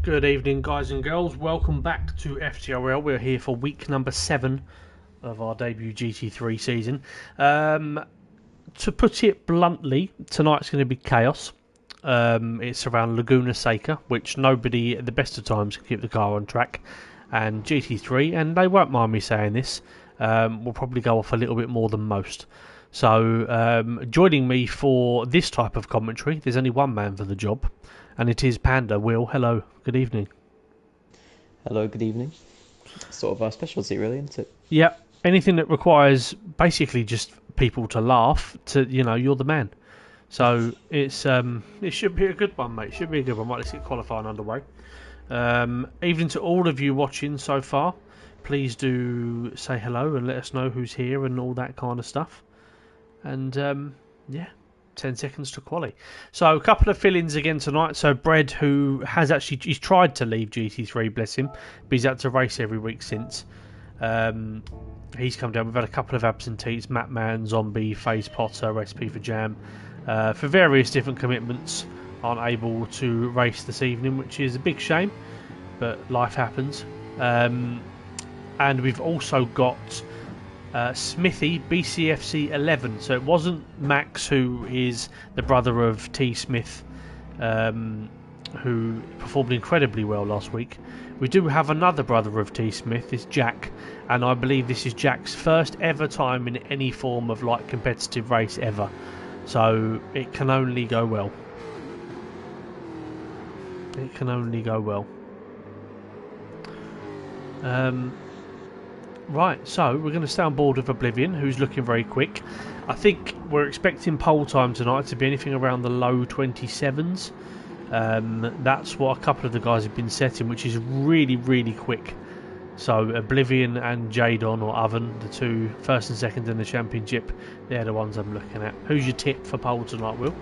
Good evening, guys and girls. Welcome back to FTRL. We're here for week number 7 of our debut GT3 season. To put it bluntly, tonight's going to be chaos. It's around Laguna Seca, which nobody at the best of times can keep the car on track. And GT3, and they won't mind me saying this, will probably go off a little bit more than most. So joining me for this type of commentary, there's only one man for the job, and it is Panda. Will, hello, good evening. Hello, good evening. Sort of our specialty, really, isn't it? Yeah, anything that requires basically just people to laugh, you're the man. So it should be a good one, mate. Should be a good one. Right, let's get qualifying underway. Evening to all of you watching so far. Please do say hello and let us know who's here and all that kind of stuff. And 10 seconds to quali. So a couple of fill-ins again tonight. So Bread, who has he's tried to leave GT3, bless him, but he's had to race every week since. He's come down. We've had a couple of absentees: Matt Mann, Zombie, FaZe Potter, SP for Jam, for various different commitments, aren't able to race this evening, which is a big shame, but life happens. And we've also got Smithy, BCFC 11. So it wasn't Max, who is the brother of T Smith, who performed incredibly well last week. We do have another brother of T Smith, it's Jack, and I believe this is Jack's first ever time in any form of competitive race ever. So it can only go well. It can only go well. Right, so we're going to stay on board with Oblivion, who's looking very quick. I think we're expecting pole time tonight to be anything around the low 27s. That's what a couple of the guys have been setting, which is really, really quick. So Oblivion and Jadon or Oven, the two first and second in the championship, they're the ones I'm looking at. Who's your tip for pole tonight, Will?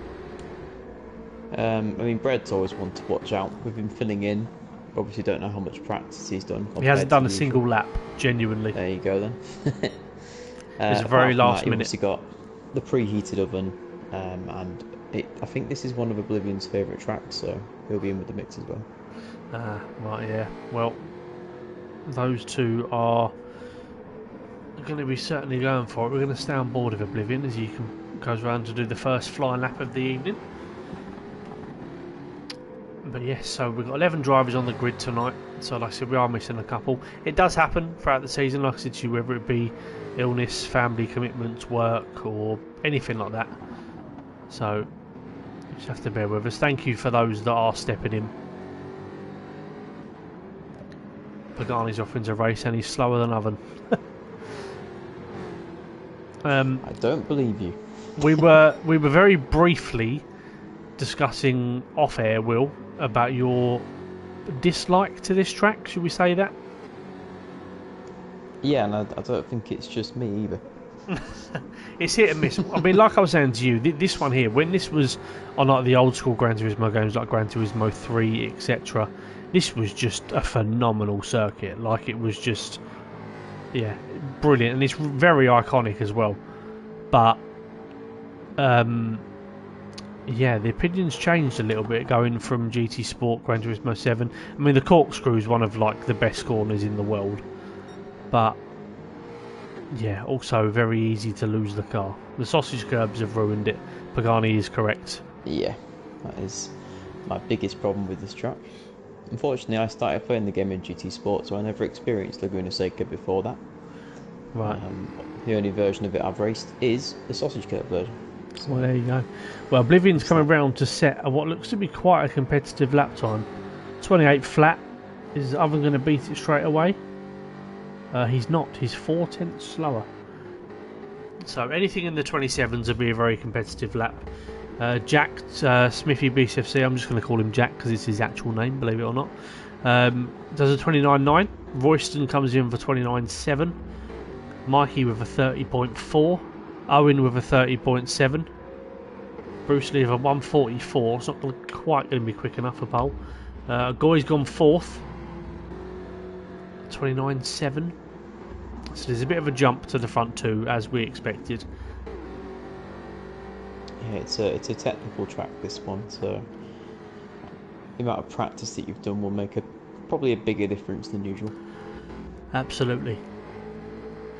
Bread's always one to watch out. We've been filling in. Obviously don't know how much practice he's done. He hasn't done a single lap, genuinely. There you go then. It's a very last minute. He's obviously got the preheated oven, and I think this is one of Oblivion's favourite tracks, so he'll be in with the mix as well. Right, yeah. Well, those two are going to be certainly going for it. We're going to stay on board with Oblivion as he goes around to do the first flying lap of the evening. But yes, so we've got 11 drivers on the grid tonight. So like I said, we are missing a couple. It does happen throughout the season, like I said to you, whether it be illness, family commitments, work, or anything like that. So you just have to bear with us. Thank you for those that are stepping in. Pagani's offering to race and he's slower than Oven. I don't believe you. we were very briefly discussing off air, Will, about your dislike to this track, should we say that? Yeah, and I don't think it's just me either. It's hit and miss. I mean, like I was saying to you, this one here, when this was on the old school Gran Turismo games like Gran Turismo 3, etc., this was just a phenomenal circuit. It was just, yeah, brilliant, and it's very iconic as well. But yeah, the opinions changed a little bit going from GT Sport, Gran Turismo 7. I mean, the corkscrew is one of the best corners in the world, but yeah, also very easy to lose the car. The sausage curbs have ruined it. Pagani is correct. Yeah, that is my biggest problem with this track. Unfortunately, I started playing the game in GT Sport, so I never experienced Laguna Seca before that. Right. The only version of it I've raced is the sausage curb version. Well, there you go. Well, Oblivion's coming round to set what looks to be quite a competitive lap time. 28 flat. Is Oven going to beat it straight away? He's not. He's 4 tenths slower. So anything in the 27s will be a very competitive lap. Jack, Smithy BCFC, I'm just going to call him Jack because it's his actual name, believe it or not. Does a 29.9. Royston comes in for 29.7. Mikey with a 30.4. Owen with a 30.7. Bruce Lee with a 144. It's not quite going to be quick enough for pole. Goy's gone 4th. 29.7. So there's a bit of a jump to the front two, as we expected. Yeah, it's a technical track, this one, so the amount of practice that you've done will make probably a bigger difference than usual. Absolutely.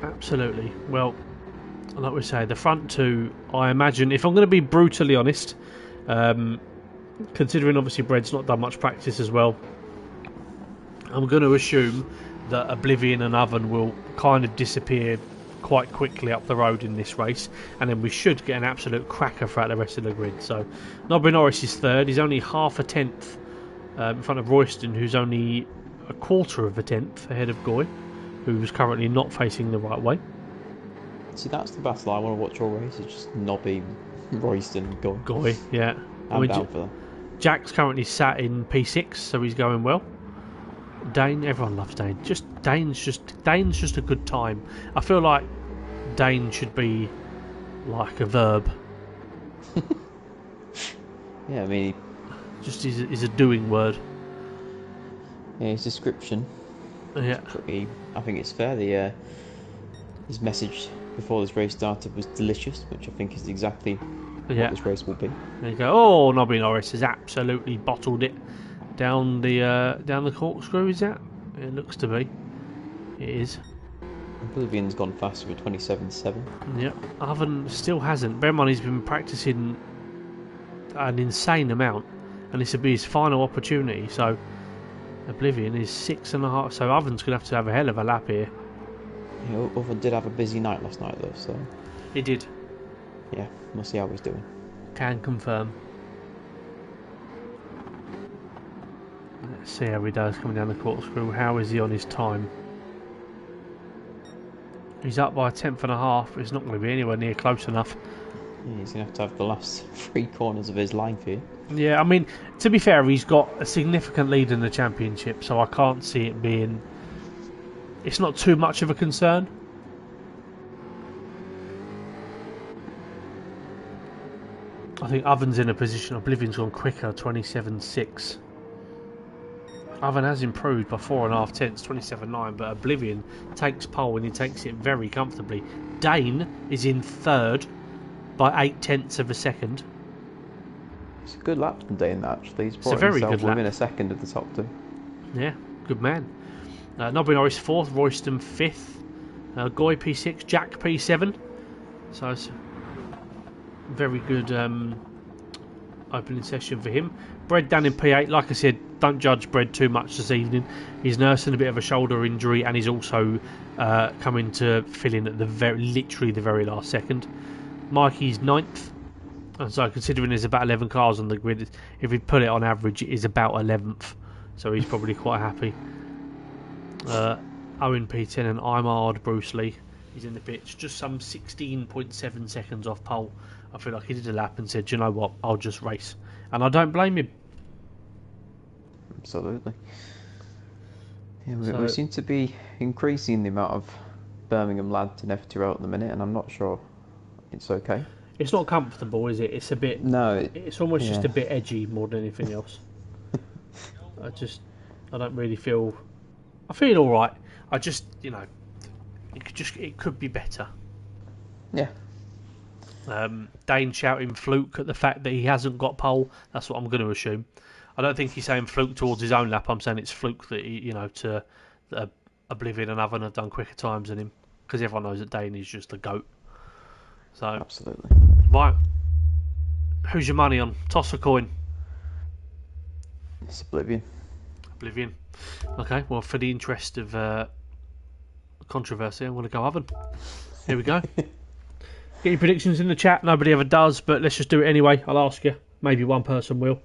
Absolutely. Well, like we say, the front two, I imagine, if I'm going to be brutally honest, considering obviously Bread's not done much practice as well, I'm going to assume that Oblivion and Oven will kind of disappear quite quickly up the road in this race, and then we should get an absolute cracker throughout the rest of the grid. So Nobby Norris is third. He's only half a tenth in front of Royston, who's only a quarter of a tenth ahead of Goy, who's currently not facing the right way. See, that's the battle I want to watch all race. It's just Nobby, Royston, Goy, yeah. I'm down for that. Jack's currently sat in P6, so he's going well. Dane, everyone loves Dane. Dane's just a good time. I feel like Dane should be like a verb. Yeah, I mean, just is a doing word. Yeah, his description. Yeah. I think it's fair. His message before this race started was delicious, which I think is exactly what this race will be. There you go. Oh, Nobby Norris has absolutely bottled it down the corkscrew. Is that? It looks to be. It is. Oblivion's gone faster with 27.7. Yep. Oven still hasn't. Bear in mind he's been practicing an insane amount, and this will be his final opportunity. So Oblivion is 6.5. So Oven's gonna have to have a hell of a lap here. Yeah, Oven did have a busy night last night though, so he did. Yeah, we'll see how he's doing. Can confirm. Let's see how he does coming down the corkscrew. How is he on his time? He's up by 1/10.5, but it's not going to be anywhere near close enough. Yeah, he's going to have the last 3 corners of his line for you. Yeah, I mean, to be fair, he's got a significant lead in the championship, so I can't see it being... It's not too much of a concern. I think Oven's in a position. Oblivion's gone quicker, 27.6. Oven has improved by 4.5 tenths, 27.9, but Oblivion takes pole and he takes it very comfortably. Dane is in third by 8 tenths of a second. It's a good lap from Dane, actually. He's brought a very himself good lap. within a second of the top 2. Yeah, good man. Nobby Norris 4th, Royston 5th, Goy P6, Jack P7. So it's a very good opening session for him. Bread down in P8. Like I said, don't judge Bread too much this evening. He's nursing a bit of a shoulder injury, and he's also coming to fill in at literally the very last second. Mikey's 9th. And so considering there's about 11 cars on the grid, if we put it on average, it is about 11th. So he's probably quite happy. Owen P10 and Imard Bruce Lee. He's in the pitch, just some 16.7 seconds off pole. I feel like he did a lap and said, you know what, I'll just race. And I don't blame him. Absolutely. Yeah, we seem to be increasing the amount of Birmingham lads in FTRL at the minute, and I'm not sure it's okay. It's not comfortable, is it? It's a bit... No. It's almost just a bit edgy more than anything else. I don't really feel... I feel alright. I just, it could be better. Yeah. Dane shouting fluke at the fact that he hasn't got pole. That's what I'm going to assume. I don't think he's saying fluke towards his own lap. I'm saying it's fluke that that Oblivion and Oven have done quicker times than him, because everyone knows that Dane is just a goat. So absolutely. Right. Who's your money on? Toss a coin. It's Oblivion. Oblivion. Okay. Well, for the interest of controversy, I'm going to go Oven. Here we go. Get your predictions in the chat. Nobody ever does, but let's just do it anyway. I'll ask you. Maybe one person will.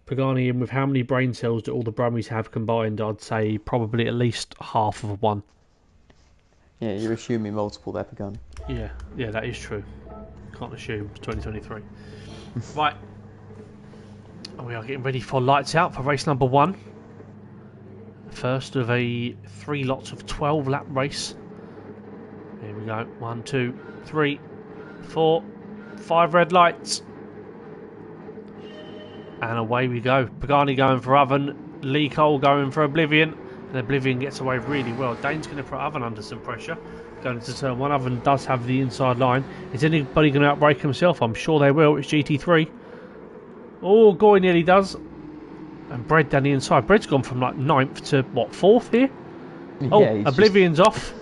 Pagani in with how many brain cells do all the Brummies have combined? I'd say probably at least half of one. Yeah, you're assuming multiple there, Pagani. Yeah, that is true. Can't assume. It's 2023. Right. We are getting ready for lights out for race number 1. First of a 3 lots of 12 lap race. Here we go. 1, 2, 3, 4, 5 red lights. And away we go. Pagani going for Oven. Lee Cole going for Oblivion. And Oblivion gets away really well. Dane's going to put Oven under some pressure. Going into turn 1. Oven does have the inside line. Is anybody going to outbrake himself? I'm sure they will. It's GT3. Oh, Goy nearly does. And Bread down the inside. Bread's gone from like 9th to what, 4th here? Oh, Yeah, he's Oblivion's off.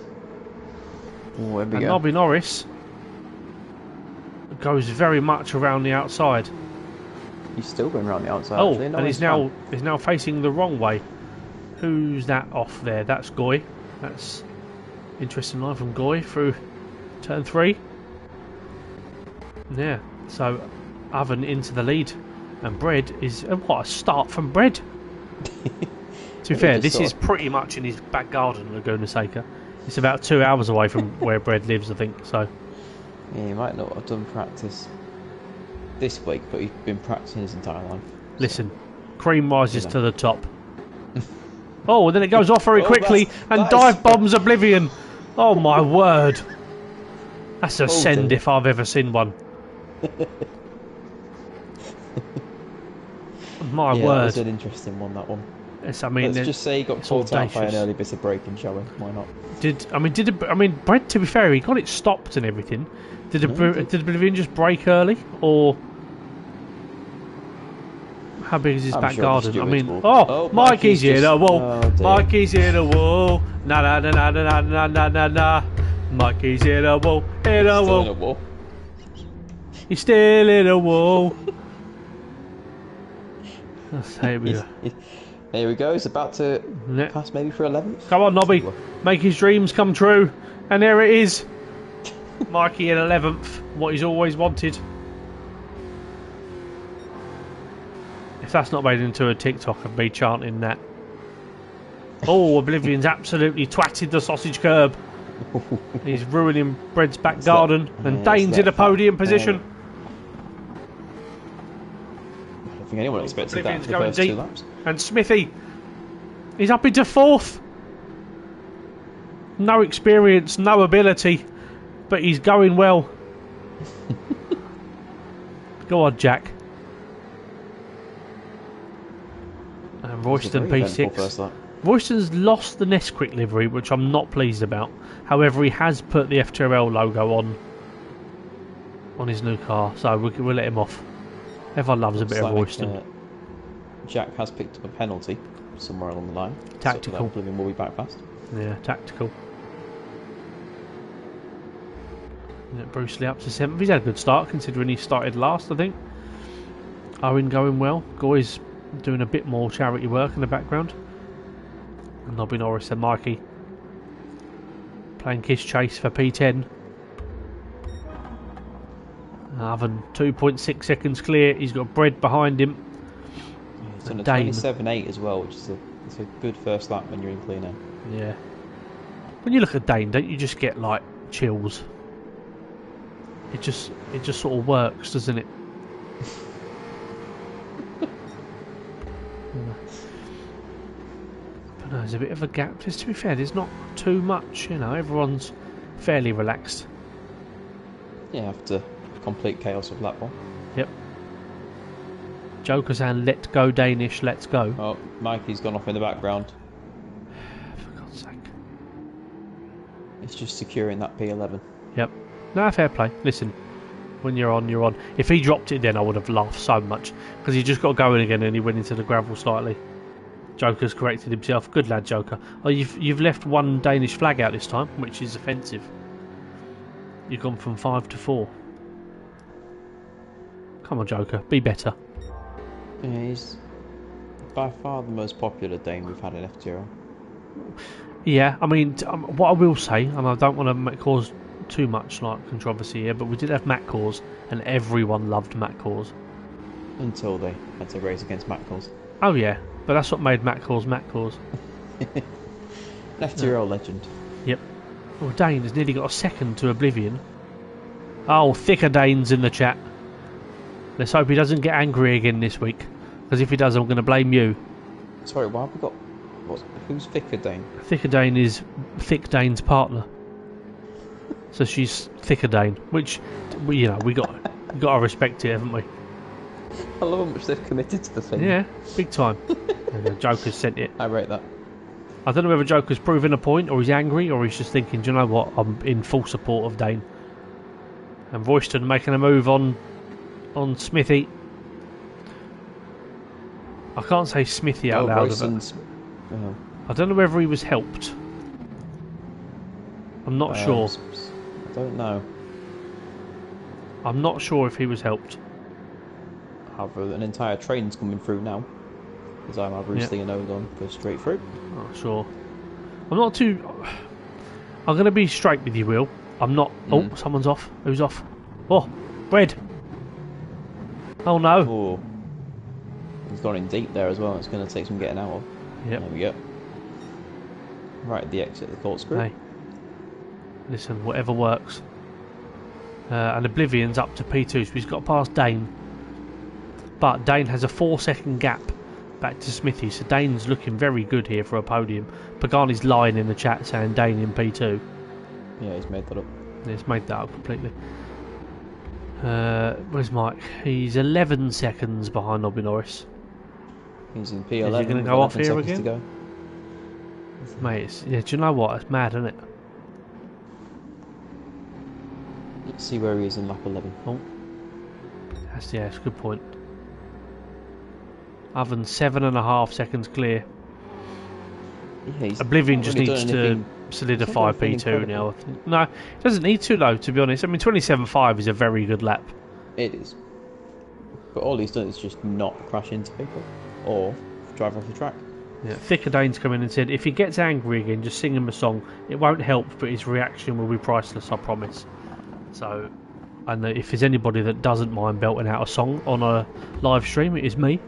Oh, there we And go. Nobby Norris goes very much around the outside. He's still going around the outside. Oh, actually. No, and he's now facing the wrong way. Who's that off there? That's Goy. That's interesting line from Goy through turn 3. Yeah, so Oven into the lead. And Bread is... what a start from Bread. To be fair, this is pretty much in his back garden, Laguna Seca. It's about 2 hours away from where Bread lives, I think, so... Yeah, he might not have done practice this week, but he's been practicing his entire life. Listen, cream rises to the top. Oh, and then it goes off very quickly and dive bombs Oblivion. Oh my word. That's a send if I've ever seen one. My word. That was an interesting one, that one. Yes, I mean, let's just say he got caught out by an early bit of braking, shall we? Why not? Brett, to be fair, he got it stopped and everything. Did Oblivion just brake early, or how big is his back garden? I mean, Mikey's here, the wall. Mikey's here, the wall. Na na na na na na na na na. Mikey's here, the wall. Here, the wall. He's still in a wall. Here we go. There we go. He's about to pass maybe for 11th. Come on, Nobby. Make his dreams come true. And there it is. Mikey in 11th. What he's always wanted. If that's not made into a TikTok of me chanting that. Oh, Oblivion's absolutely twatted the sausage curb. He's ruining Bread's back garden. And Dane's in a podium position. I don't think anyone expected that for the first 2 laps. And Smithy, he's up into 4th. No experience, no ability, but he's going well. Go on, Jack. And Royston P6. Royston's lost the Nesquik livery, which I'm not pleased about. However, he has put the FTRL logo on his new car, so we'll let him off. Everyone loves a bit of Royston. Jack has picked up a penalty somewhere along the line. Tactical. So Oblivion will be back fast. Yeah, tactical. Bruce Lee up to 7th. He's had a good start considering he started last, I think. Owen going well. Goy's doing a bit more charity work in the background. And Nobby Norris and Mikey playing kiss chase for P10. Oven 2.6 seconds clear. He's got Bread behind him. He's done a 27.8 as well, which is a good first lap when you're in clean air. Yeah. When you look at Dane, don't you just get like chills? It just sort of works, doesn't it? But no, there's a bit of a gap. Just to be fair, there's not too much. You know, everyone's fairly relaxed. Yeah, after complete chaos of lap 1. Yep. Joker's and let go Danish, let's go. Oh, Mikey's gone off in the background. For God's sake. It's just securing that P11. Yep. No, fair play. Listen, when you're on, you're on. If he dropped it then I would have laughed so much. Because he just got going again and he went into the gravel slightly. Joker's corrected himself. Good lad, Joker. Oh, you've left one Danish flag out this time, which is offensive. You've gone from 5 to 4. Come on, Joker. Be better. Yeah, he's by far the most popular Dane we've had in FTRL. Yeah, I mean, what I will say, and I don't want to cause too much like controversy here, but we did have Matt Cause, and everyone loved Matt Cause. Until they had to race against Matt Cause. Oh yeah, but that's what made Matt Cause Matt Cause. An FTRL legend. Yep. Well, Dane has nearly got a second to Oblivion. Oh, thicker Dane's in the chat. Let's hope he doesn't get angry again this week, because if he does, I'm going to blame you. Sorry, why have we got... Who's Thicker Dane? Thicker Dane is Thick Dane's partner. So she's Thicker Dane, which, you know, we got to respect it, haven't we? I love how much they've committed to the thing. Yeah, big time. And the Joker's sent it. I rate that. I don't know whether Joker's proving a point, or he's angry, or he's just thinking, do you know what, I'm in full support of Dane. And Royston making a move on Smithy. I can't say Smithy out loud. Royston's... I don't know whether he was helped. I'm not sure. I don't know. I'm not sure if he was helped. However, an entire train's coming through now. As I'm Bruce Lee and Odon go straight through. Not sure. I'm not too... I'm going to be straight with you, Will. I'm not... Oh, someone's off. Who's off? Oh, Red. Oh, no. Oh. He's gone in deep there as well. It's going to take some getting out of. Yep. There we go. Right at the exit of the corkscrew. Hey. Listen, whatever works. And Oblivion's up to P2, so he's got past Dane. But Dane has a 4-second gap back to Smithy, so Dane's looking very good here for a podium. Pagani's lying in the chat saying Dane in P2. Yeah, he's made that up. Yeah, he's made that up completely. Where's Mike? He's 11 seconds behind Nobby Norris. He's in P11. Is he going to go off here again? again? Mate, do you know what? It's mad, isn't it? Let's see where he is in lap 11. Oh. That's a good point. Other than 7.5 seconds clear. Yeah, Oblivion just needs to solidify P2 now. I think. No, it doesn't need to though, to be honest. I mean, 27.5 is a very good lap. It is. But all he's done is just not crash into people or drive off the track. Yeah. Thicker Dane's come in and said, if he gets angry again, just sing him a song. It won't help, but his reaction will be priceless, I promise. So, and if there's anybody that doesn't mind belting out a song on a live stream, it is me.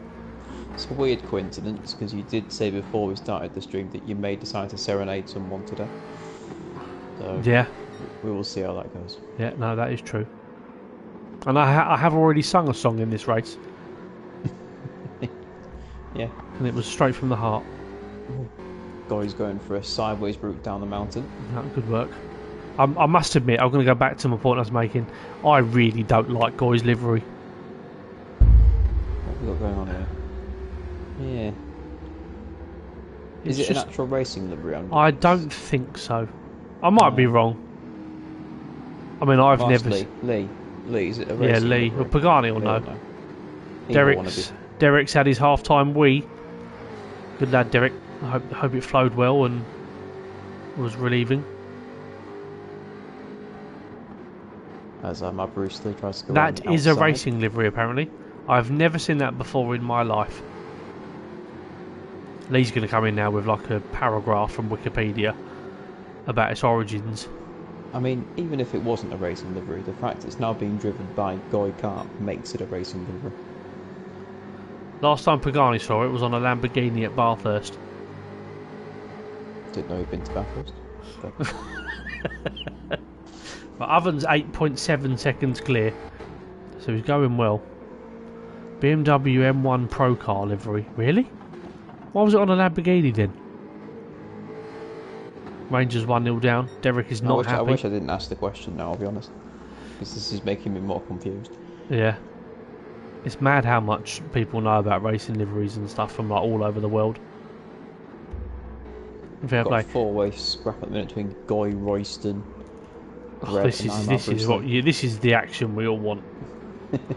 It's a weird coincidence because you did say before we started the stream that you may decide to serenade someone today. So yeah, we will see how that goes. Yeah, no, that is true. And I have already sung a song in this race. Yeah. And it was straight from the heart. Guy's going for a sideways route down the mountain. Good work. I must admit, I'm going to go back to my point I was making. I really don't like Guy's livery. What have we got going on here? Yeah. Is it an actual racing livery? I don't think so. I might be wrong. I mean, I've never... Lee, is it a racing Lee. livery? Well, Pagani will know. Derek's had his half-time wee. Good lad, Derek. I hope it flowed well and was relieving. As my Bruce Lee tries to go That is a racing livery, apparently. I've never seen that before in my life. Lee's going to come in now with like a paragraph from Wikipedia about its origins. I mean, even if it wasn't a racing livery, the fact it's now being driven by Guy Kart makes it a racing livery. Last time Pagani saw it was on a Lamborghini at Bathurst. Didn't know he'd been to Bathurst. But Oven's 8.7 seconds clear, so he's going well. BMW M1 Pro Car livery. Really? Why was it on a Lamborghini then? Rangers 1-0 down. Derek is not happy. I wish I didn't ask the question now, I'll be honest. Because this is making me more confused. Yeah. It's mad how much people know about racing liveries and stuff from like all over the world. Fair play. Got a 4-way scrap at the minute between Guy, Royston, this is the action we all want.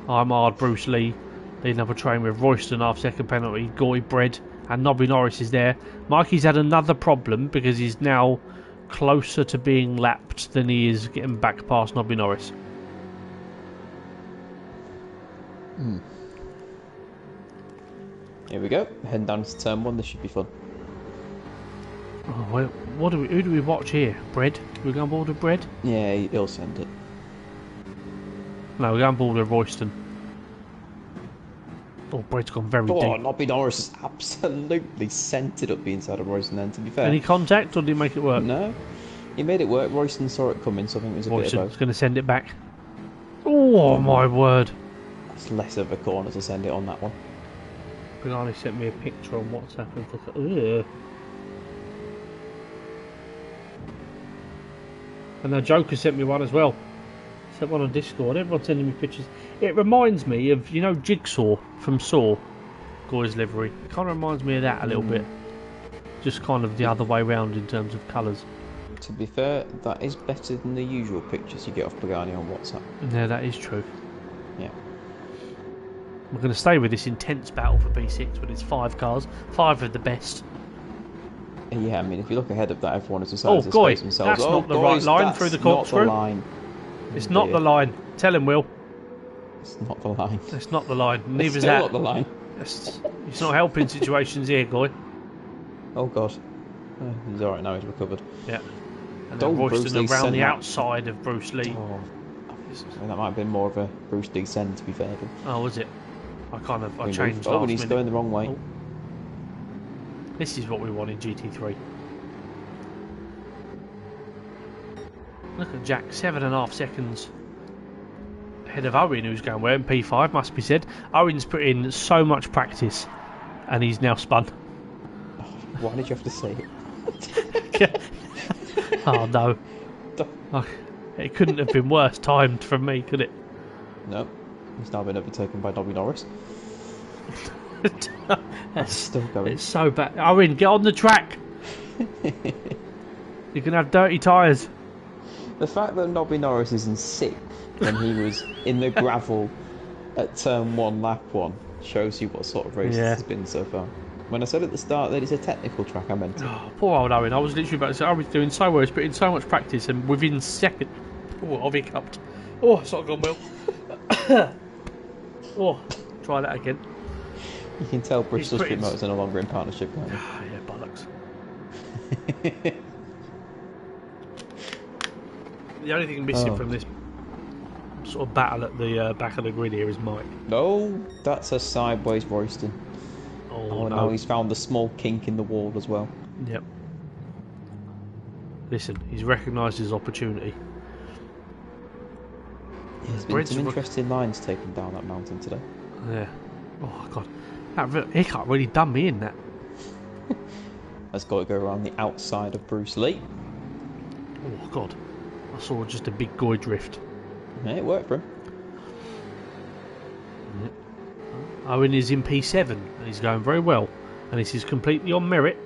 I'm hard Bruce Lee leading up a train with Royston half second penalty, Goy Bread and Nobby Norris is there. Mikey's had another problem because he's now closer to being lapped than he is getting back past Nobby Norris. Here we go, heading down to turn 1, this should be fun. Oh, well, who do we watch here? Bread? We're going board with Bread? Yeah, he'll send it. No, we're going board with Royston. Oh, Bread's gone very deep. Oh, Nobby Norris absolutely sent it up the inside of Royston then, to be fair. Any contact or did he make it work? No, he made it work. Royston saw it coming, so I think it was a bit of both. Royston's going to send it back. Oh, my word. That's less of a corner to send it on that one. Pagani sent me a picture on WhatsApp and and now Joker sent me one as well. Sent one on Discord. Everyone's sending me pictures. It reminds me of, you know, Jigsaw from Saw, Goy's livery. It kind of reminds me of that a little bit. Just kind of the other way round in terms of colours. To be fair, that is better than the usual pictures you get off Pagani on WhatsApp. Yeah, that is true. Yeah. We're going to stay with this intense battle for P6, but it's 5 cars, 5 of the best. Yeah, I mean, if you look ahead of that, everyone has decided to Goy, space themselves. that's not the right line through the corkscrew. It's not the line. Tell him, Will. It's not the line. It's not the line. Neither's it's still that. not the line. It's not helping situations here, Goy. Oh God. He's alright now, he's recovered. Yeah. And then roysting around the outside of Bruce Lee. Oh, that might have been more of a Bruce Lee send, to be fair. Oh, was it? I changed last and he's going the wrong way. Oh. This is what we want in GT3. Look at Jack, 7.5 seconds ahead of Owen, who's going well in P5, must be said. Owen's put in so much practice, and he's now spun. Why did you have to say it? Oh no. It couldn't have been worse timed from me, could it? No. He's now been overtaken by Nobby Norris. That's still going. It's so bad. Owen, get on the track! You can have dirty tyres. The fact that Nobby Norris is in 6th when he was in the gravel at turn 1, lap 1 shows you what sort of race this has been so far. When I said at the start that it's a technical track, I meant it. Oh, poor old Owen. I was literally about to say, Owen's doing so well, he's put in so much practice, and within seconds... Oh, I've hiccuped. Oh, it's not gone well. Oh, try that again. You can tell Bristol Street Motors are no longer in partnership, can't you? Yeah, bollocks. The only thing missing from this sort of battle at the back of the grid here is Mike. No, that's a sideways Royston. Oh, no. Now he's found the small kink in the wall as well. Yep. Listen, he's recognised his opportunity. Yeah, there's been some interesting lines taken down that mountain today. Yeah. Oh, God. That hiccup really done me in, that. That's got to go around the outside of Bruce Lee. Oh, God. I saw just a big Goy drift. Yeah, it worked for him. Yep. Owen is in P7 and he's going very well, and this is completely on merit.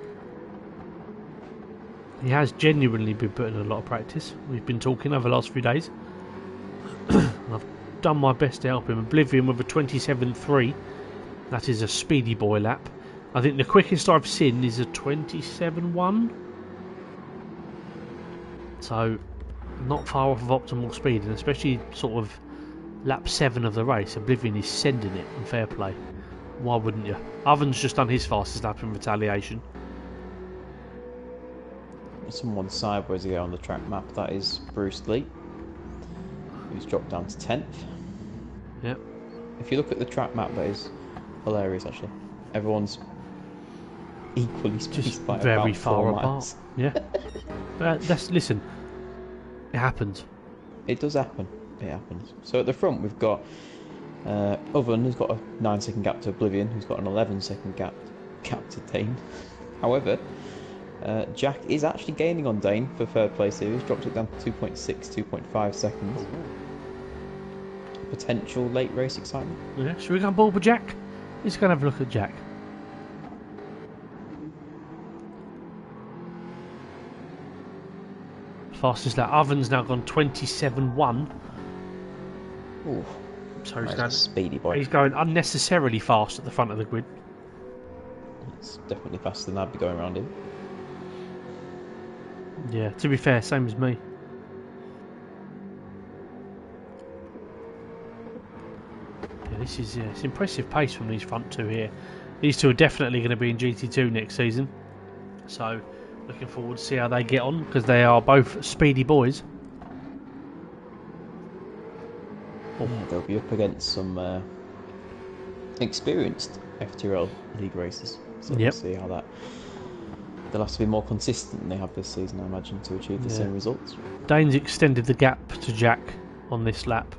He has genuinely been putting in a lot of practice. We've been talking over the last few days. I've done my best to help him. Oblivion with a 27.3. That is a speedy boy lap. I think the quickest I've seen is a 27.1. So not far off of optimal speed, and especially sort of lap 7 of the race, Oblivion is sending it, and fair play. Why wouldn't you? Oven's just done his fastest lap in retaliation. Someone sideways again on the track map, that is Bruce Lee, who's dropped down to 10th. Yep. If you look at the track map, that is hilarious actually. Everyone's equally spaced by very about far 4 apart. miles. Yeah. Listen, it happens. It does happen. It happens. So at the front we've got Oven, who's got a 9-second gap to Oblivion, who's got an 11-second gap to Dane. However, Jack is actually gaining on Dane for third place here. He's dropped it down to 2.6, 2.5 seconds. Ooh. Potential late race excitement. Yeah. Should we go on board with Jack? Let's go and have a look at Jack. Fastest lap. Oven's now gone 27.1. Ooh. So he's That's going a speedy boy. He's going unnecessarily fast at the front of the grid. It's definitely faster than I'd be going around him. Yeah, to be fair, same as me. Yeah, this is it's impressive pace from these front two here. These two are definitely going to be in GT2 next season. So, looking forward to see how they get on, because they are both speedy boys. Yeah, they'll be up against some experienced FTRL league races. So we'll see how that... They'll have to be more consistent than they have this season, I imagine, to achieve the same results. Dane's extended the gap to Jack on this lap.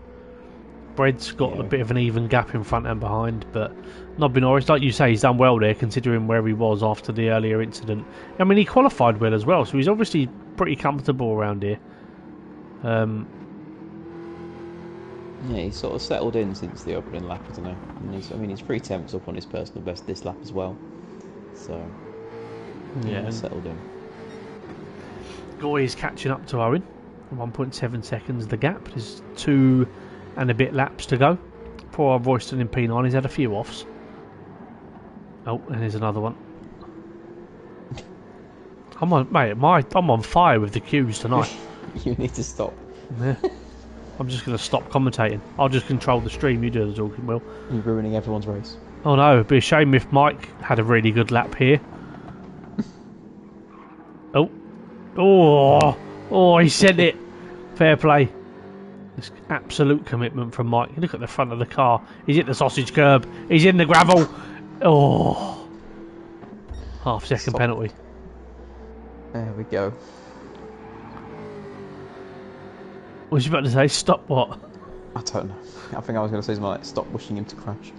Bread's got a bit of an even gap in front and behind, but Nobby Norris, like you say, he's done well there considering where he was after the earlier incident. I mean, he qualified well as well, so he's obviously pretty comfortable around here. Yeah, he's sort of settled in since the opening lap, isn't he? And he's 3 temps up on his personal best this lap as well. So, yeah, settled in. Goy is catching up to Owen. 1.7 seconds the gap. There's 2 and a bit laps to go. Poor old Royston in P9. He's had a few offs. Oh, and here's another one. I'm on, mate. I'm on fire with the cues tonight. You need to stop. Yeah. I'm just going to stop commentating. I'll just control the stream. You do the talking, Will. You're ruining everyone's race. Oh no, it'd be a shame if Mike had a really good lap here. Oh, he sent it. Fair play. It's absolute commitment from Mike. Look at the front of the car. He's hit the sausage curb. He's in the gravel. Oh, half-second penalty. There we go. What was you about to say? Stop what? I don't know. I think I was going to say something like, stop wishing him to crash.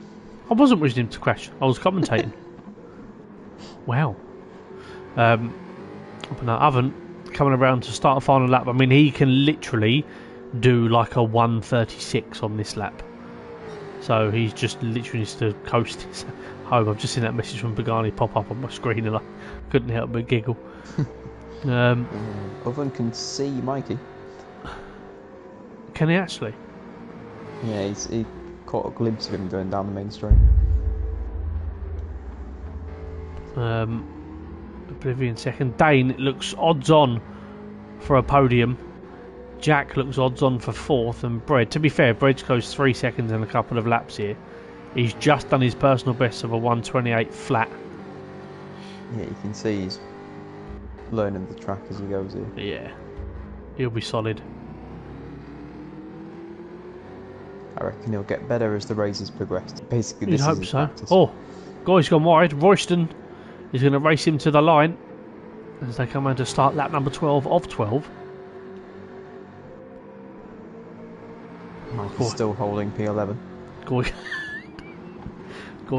I wasn't wishing him to crash. I was commentating. Wow. But no, Oven coming around to start a final lap. I mean, he can literally do like a 1:36 on this lap. So he's just literally needs to coast his home. I've just seen that message from Pagani pop up on my screen and I couldn't help but giggle. Oven can see Mikey. Can he actually? Yeah, he caught a glimpse of him going down the main straight. Oblivion second. Dane looks odds on for a podium. Jack looks odds on for fourth, and Bread. To be fair, Bread goes 3 seconds in a couple of laps here. He's just done his personal best of a 1:28 flat. Yeah, you can see he's learning the track as he goes here. Yeah, he'll be solid. I reckon he'll get better as the races progress. Basically, You'd this hope is his so. practice. Oh, guy's gone wide. Royston is going to race him to the line as they come around to start lap number 12 of 12. Mikey's still holding P11. Goy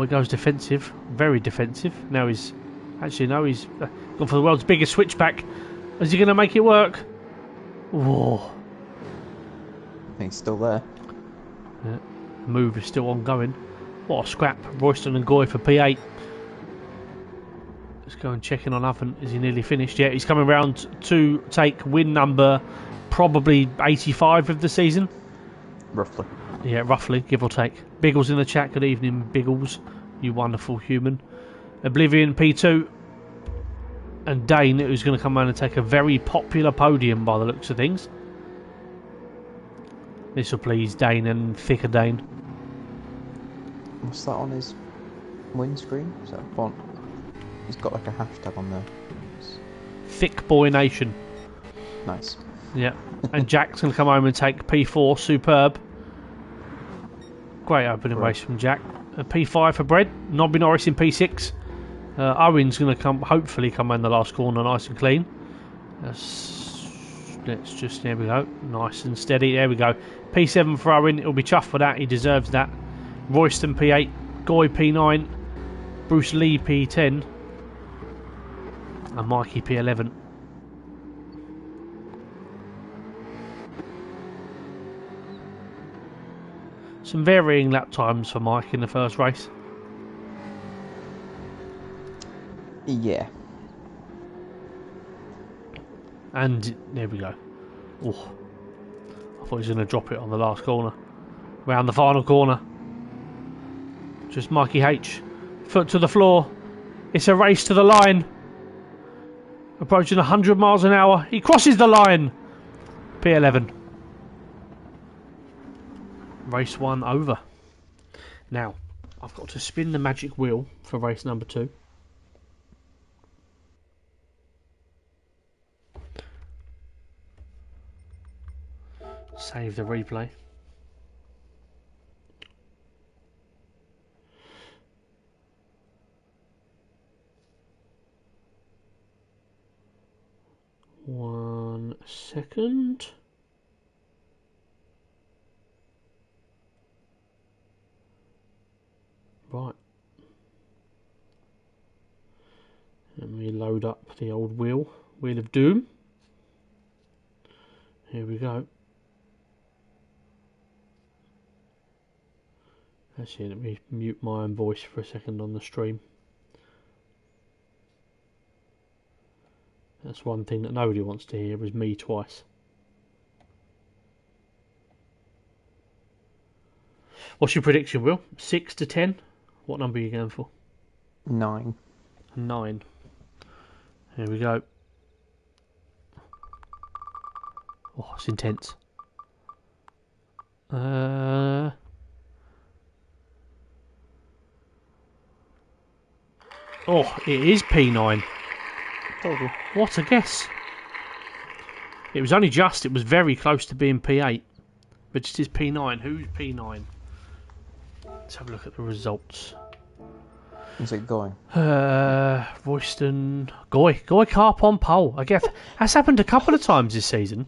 goes defensive, very defensive. Now he's he's gone for the world's biggest switchback. Is he going to make it work? Whoa! I think he's still there. Yeah. The move is still ongoing. What a scrap! Royston and Goy for P8. Let's go and check in on Oven. Is he nearly finished? Yeah, he's coming round to take win number probably 85 of the season. Roughly. Yeah, roughly, give or take. Biggles in the chat. Good evening, Biggles. You wonderful human. Oblivion P2. And Dane, who's going to come around and take a very popular podium by the looks of things. This will please Dane and Thicker Dane. What's that on his windscreen? Is that a font? He's got like a hashtag on there. Thick Boy Nation. Nice. Yeah. And Jack's going to come home and take P4. Superb. Great opening race from Jack. P5 for Bread. Nobby Norris in P6. Owen's going to hopefully come in the last corner nice and clean. Let's just, there we go. Nice and steady. There we go. P7 for Owen. He'll be chuffed for that. He deserves that. Royston P8. Goy P9. Bruce Lee P10. And Mikey P11. Some varying lap times for Mike in the first race. Yeah. And there we go. Oh, I thought he was going to drop it on the last corner. Round the final corner. Just Mikey H. Foot to the floor. It's a race to the line. Approaching 100 miles an hour. He crosses the line. P11. Race 1 over. Now, I've got to spin the magic wheel for race number 2. Save the replay. One second. Right. Let me load up the old wheel of doom. Here we go. Actually, let me mute my own voice for a second on the stream. That's one thing that nobody wants to hear, is me twice. What's your prediction, Will? 6 to 10? What number are you going for? 9. 9. Here we go. Oh, it's intense. Oh, it is P9. Told you. What a guess. It was only just, it was very close to being P8. But it is P9. Who's P9? Let's have a look at the results. How's it going? Royston... Goy Carp on pole. I guess that's happened a couple of times this season.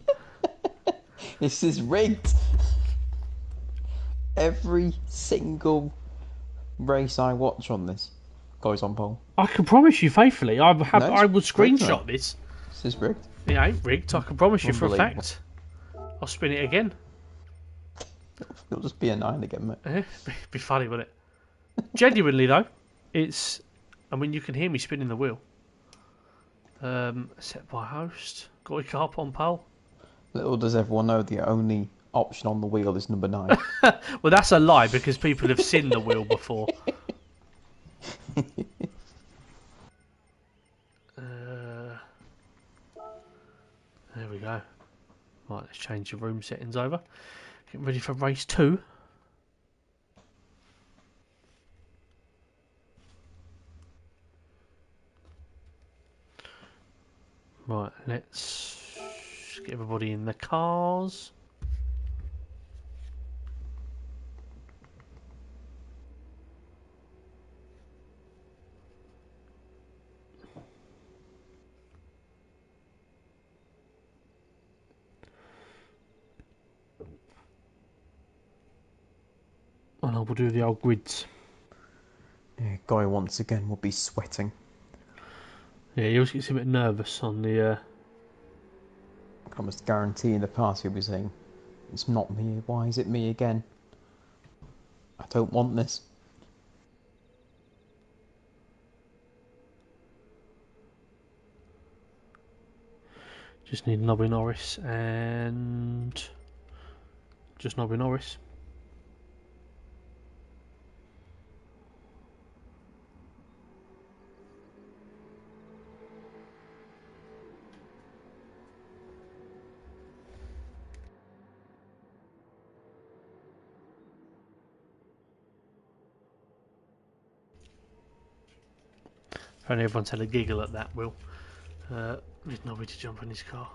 This is rigged. Every single race I watch on this goes on pole. I can promise you faithfully, I will screenshot rigged, this. This is rigged. It ain't rigged, I can promise you for a fact. I'll spin it again. It'll just be a 9 again, mate. Be funny, wouldn't it? Genuinely though, it's... I mean, you can hear me spinning the wheel. Set by host. Goy Carp on pole. Little does everyone know the only option on the wheel is number 9. Well, that's a lie because people have seen the wheel before. There we go. Right, let's change the room settings over. Getting ready for race 2. Right, let's get everybody in the cars. And I will do the old grids. Yeah, Guy once again will be sweating. Yeah, he always gets a bit nervous on the... I can almost guarantee in the past he'll be saying, "It's not me, why is it me again? I don't want this." Just need Nobby Norris and... just Nobby Norris. Apparently everyone's had a giggle at that, Will. Need Nobby to jump in his car.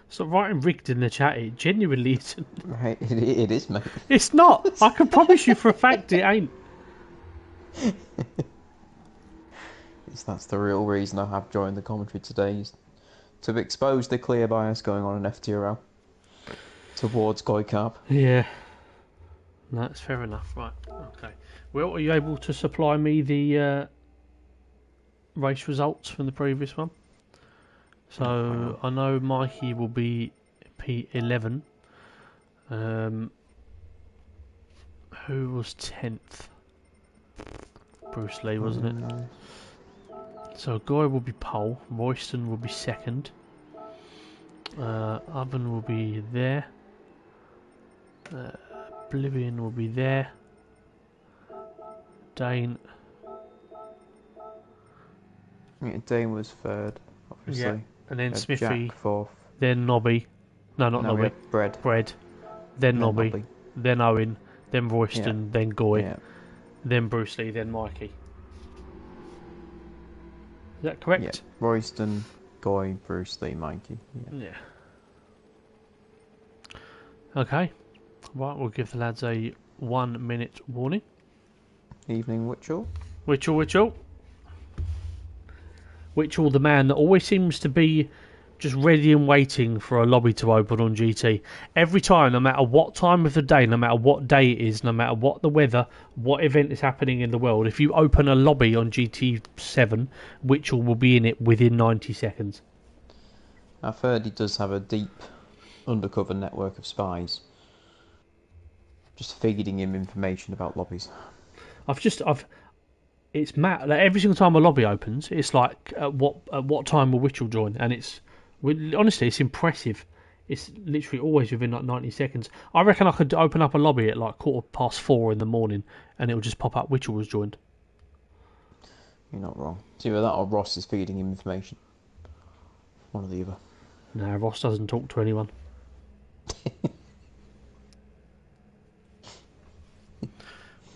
So writing rigged in the chat, it genuinely isn't. Right, it is, mate. It's not. I can promise you for a fact it ain't. That's the real reason I have joined the commentary today, is to expose the clear bias going on in FTRL towards Goy Carp. Yeah. No, that's fair enough. Right. Okay. Well, are you able to supply me the race results from the previous one? So I know Mikey will be P11. Who was 10th? Bruce Lee, wasn't it? So Goy will be pole. Royston will be second. Oven will be there. Oblivion will be there. Dane. Yeah, Dane was third, obviously. Yeah. And then Smithy. Jack fourth. Then Nobby. No, not Nobby. Bread. Then Nobby. Then Owen. Then Royston. Then Goy. Yeah. Then Bruce Lee. Then Mikey. Is that correct? Yeah. Royston, Goy, Bruce Lee, Mikey. Yeah. Okay. Right, we'll give the lads a 1 minute warning. Evening, Witchell. Witchell, the man that always seems to be just ready and waiting for a lobby to open on GT. Every time, no matter what time of the day, no matter what day it is, no matter what the weather, what event is happening in the world, if you open a lobby on GT7, Witchell will be in it within 90 seconds. I've heard he does have a deep undercover network of spies just feeding him information about lobbies. I've it's mad. Like, every single time a lobby opens, it's like at what time will Witchell join? And honestly, it's impressive. It's literally always within like 90 seconds. I reckon I could open up a lobby at like 4:15 in the morning, and it will just pop up Witchell was joined. You're not wrong. It's either that or Ross is feeding him information. One or the other. No, Ross doesn't talk to anyone.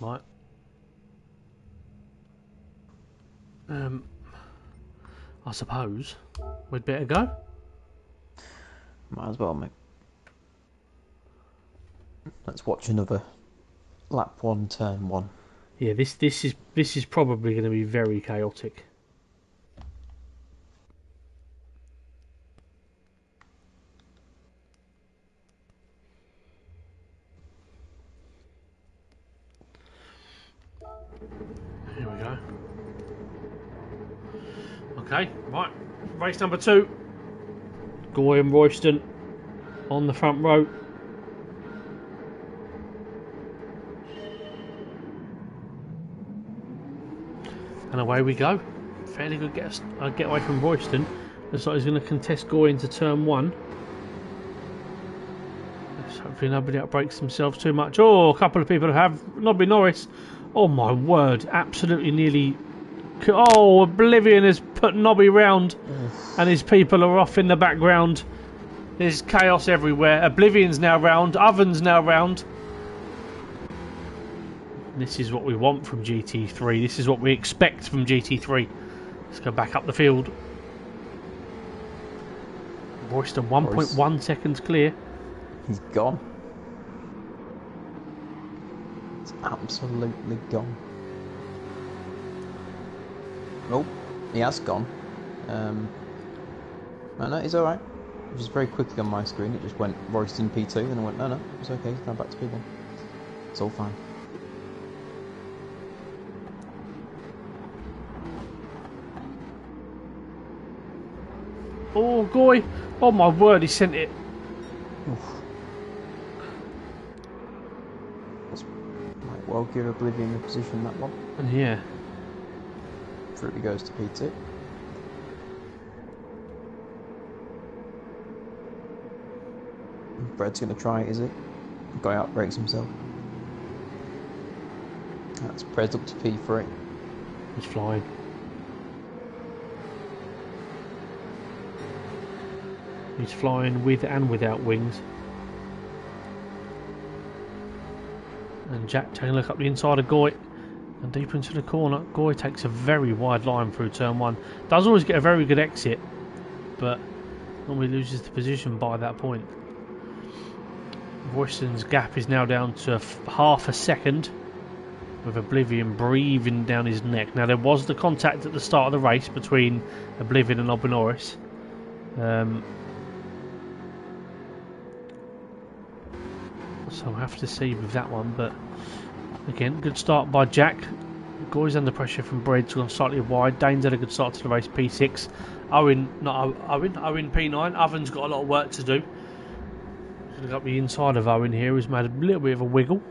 Right. I suppose we'd better go. Might as well, mate. Let's watch another lap 1, turn 1. Yeah, this is probably going to be very chaotic. Here we go. Okay, right. Race number 2. Goy and Royston on the front row. And away we go. Fairly good get away from Royston. Looks like he's going to contest Goy into turn 1. Let's hopefully nobody outbreaks themselves too much. Oh, a couple of people have. Nobby Norris. Oh my word. Absolutely nearly. Oh, Oblivion has put Nobby round. And his people are off in the background. There's chaos everywhere. Oblivion's now round. Oven's now round. This is what we want from GT3. This is what we expect from GT3. Let's go back up the field. Royston 1.1 seconds clear. He's gone. It's absolutely gone. Oh, he has gone. No, he's alright. It was very quickly on my screen. It just went Royston P2, then I went, no, it's okay, he's going back to P1. It's all fine. Oh, Goy. Oh my word, he sent it. Oof. This might well give Oblivion the position, that one. Yeah. Fruity goes to P2. Bred's going to try it, is it? Guy outbreaks himself. That's Bred's up to P3. He's flying. He's flying with and without wings. And Jack taking a look up the inside of Goy. And deep into the corner. Goy takes a very wide line through turn 1. Does always get a very good exit. But normally loses the position by that point. Royston's gap is now down to half a second. With Oblivion breathing down his neck. Now there was the contact at the start of the race between Oblivion and Obenorris. So we'll have to see with that one, but again, good start by Jack. Goy's under pressure from Bred's gone slightly wide. Dane's had a good start to the race, P6. Owen P9. Oven's got a lot of work to do. Look up the inside of Owen here, who's made a little bit of a wiggle.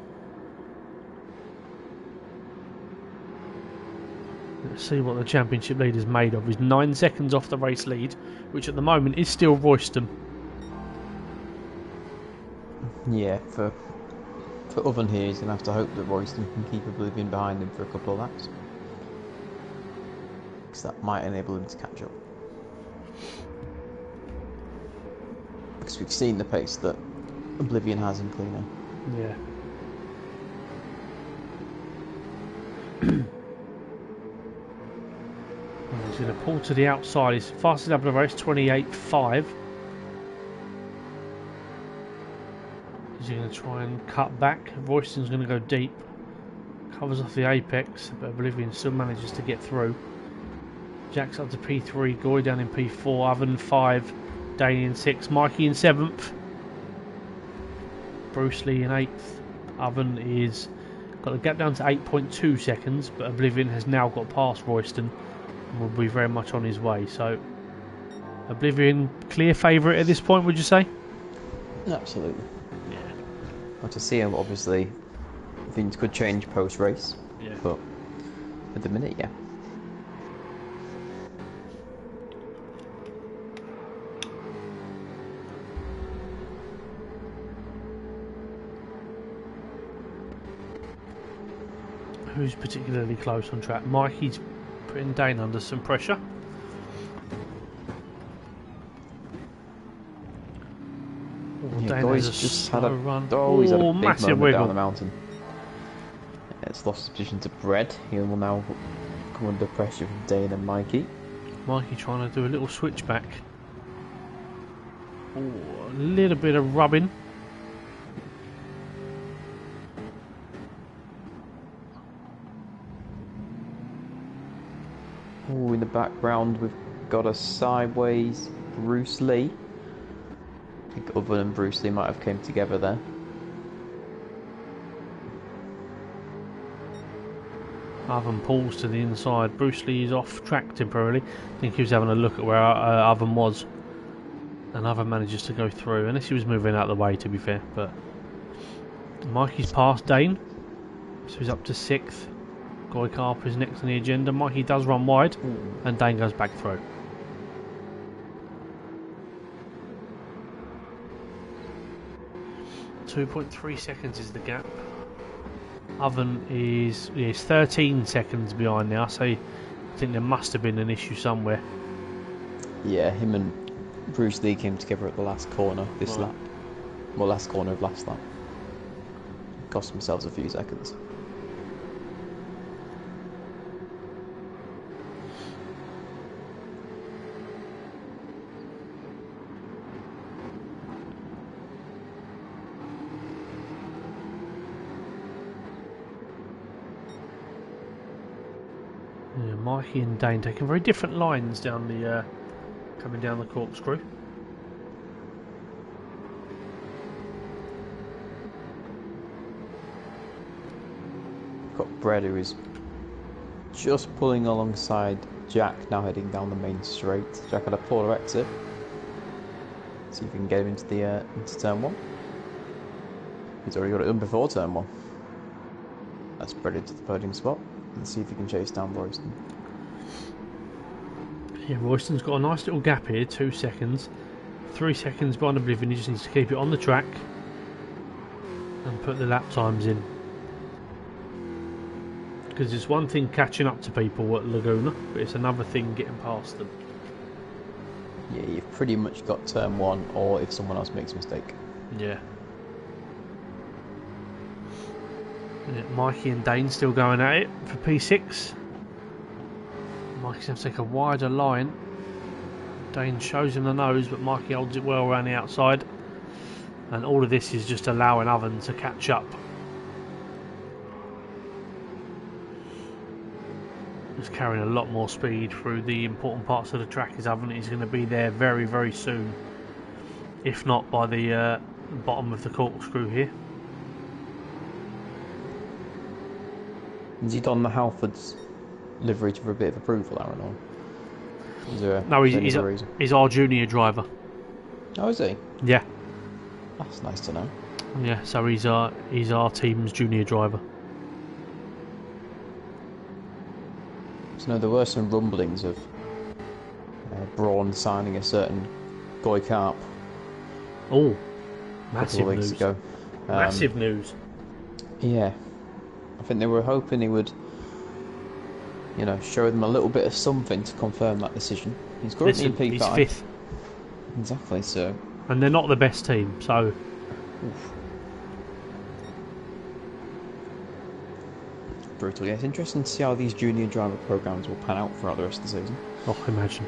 Let's see what the championship lead is made of. He's 9 seconds off the race lead, which at the moment is still Royston. Yeah, for Oven here, he's going to have to hope that Royston can keep Oblivion behind him for a couple of laps. Because that might enable him to catch up. Because we've seen the pace that Oblivion has in Cleaner. Yeah. He's going to pull to the outside. He's fastest up the race, 28.5. He's going to try and cut back. Royston's going to go deep. Covers off the apex, but Oblivion still manages to get through. Jack's up to P3, Goy down in P4, Oven 5, Dane in 6, Mikey in 7th. Bruce Lee in 8th. Oven is got the gap down to 8.2 seconds, but Oblivion has now got past Royston and will be very much on his way. So, Oblivion, clear favourite at this point, would you say? Absolutely. Yeah. Well, to see him, obviously, things could change post-race. Yeah. But At the minute, yeah. Who's particularly close on track? Mikey's putting Dane under some pressure. Oh, Yeah, Dane Goy's has a just had a run. Oh, he's had a big massive moment wiggle. down the mountain. Yeah, it's lost his position to Bread. He will now come under pressure from Dane and Mikey. Mikey trying to do a little switchback. Oh, a little bit of rubbing. Oh, in the background we've got a sideways Bruce Lee. I think Oven and Bruce Lee might have came together there. Oven pulls to the inside. Bruce Lee is off track temporarily. I think he was having a look at where Oven was. And Oven manages to go through. Unless he was moving out of the way, to be fair. But Mikey's past Dane. So he's up to 6th. Goy Carp is next on the agenda. Mikey does run wide. And Dane goes back through. .3 seconds is the gap. Oven is 13 seconds behind now, so I think there must have been an issue somewhere. Yeah, him and Bruce Lee came together at the last corner this lap. Well, last corner of last lap. Cost themselves a few seconds. Yeah, Mikey and Dane taking very different lines down the coming down the corkscrew. Got Brett, who is just pulling alongside Jack, now heading down the main straight. Jack had a polar exit. See if we can get him into turn 1. He's already got it done before turn 1. That's Brett into the podium spot. Let's see if he can chase down Royston. Yeah, Royston's got a nice little gap here, 2 seconds. 3 seconds behind Oblivion, he just needs to keep it on the track and put the lap times in. Because it's one thing catching up to people at Laguna, but it's another thing getting past them. Yeah, you've pretty much got turn 1, or if someone else makes a mistake. Yeah. Yeah, Mikey and Dane still going at it for P6. Mikey's going to take a wider line. Dane shows him the nose, but Mikey holds it well around the outside. And all of this is just allowing Oven to catch up. He's carrying a lot more speed through the important parts of the track as Oven is going to be there very, very soon. If not by the bottom of the corkscrew here. Has he done the Halfords livery for a bit of approval, Aaron? Or is there No, a reason? he's our junior driver. Oh, is he? Yeah. That's nice to know. Yeah, so he's our team's junior driver. So no, there were some rumblings of Braun signing a certain Goy Carp Oh, a couple massive of weeks news. ago. Massive news. Yeah, I think they were hoping he would, show them a little bit of something to confirm that decision. He's currently in P5. He's 5th. Exactly, so. And they're not the best team, so. Oof. Brutal. Yeah, it's interesting to see how these junior driver programs will pan out throughout the rest of the season. Oh, imagine.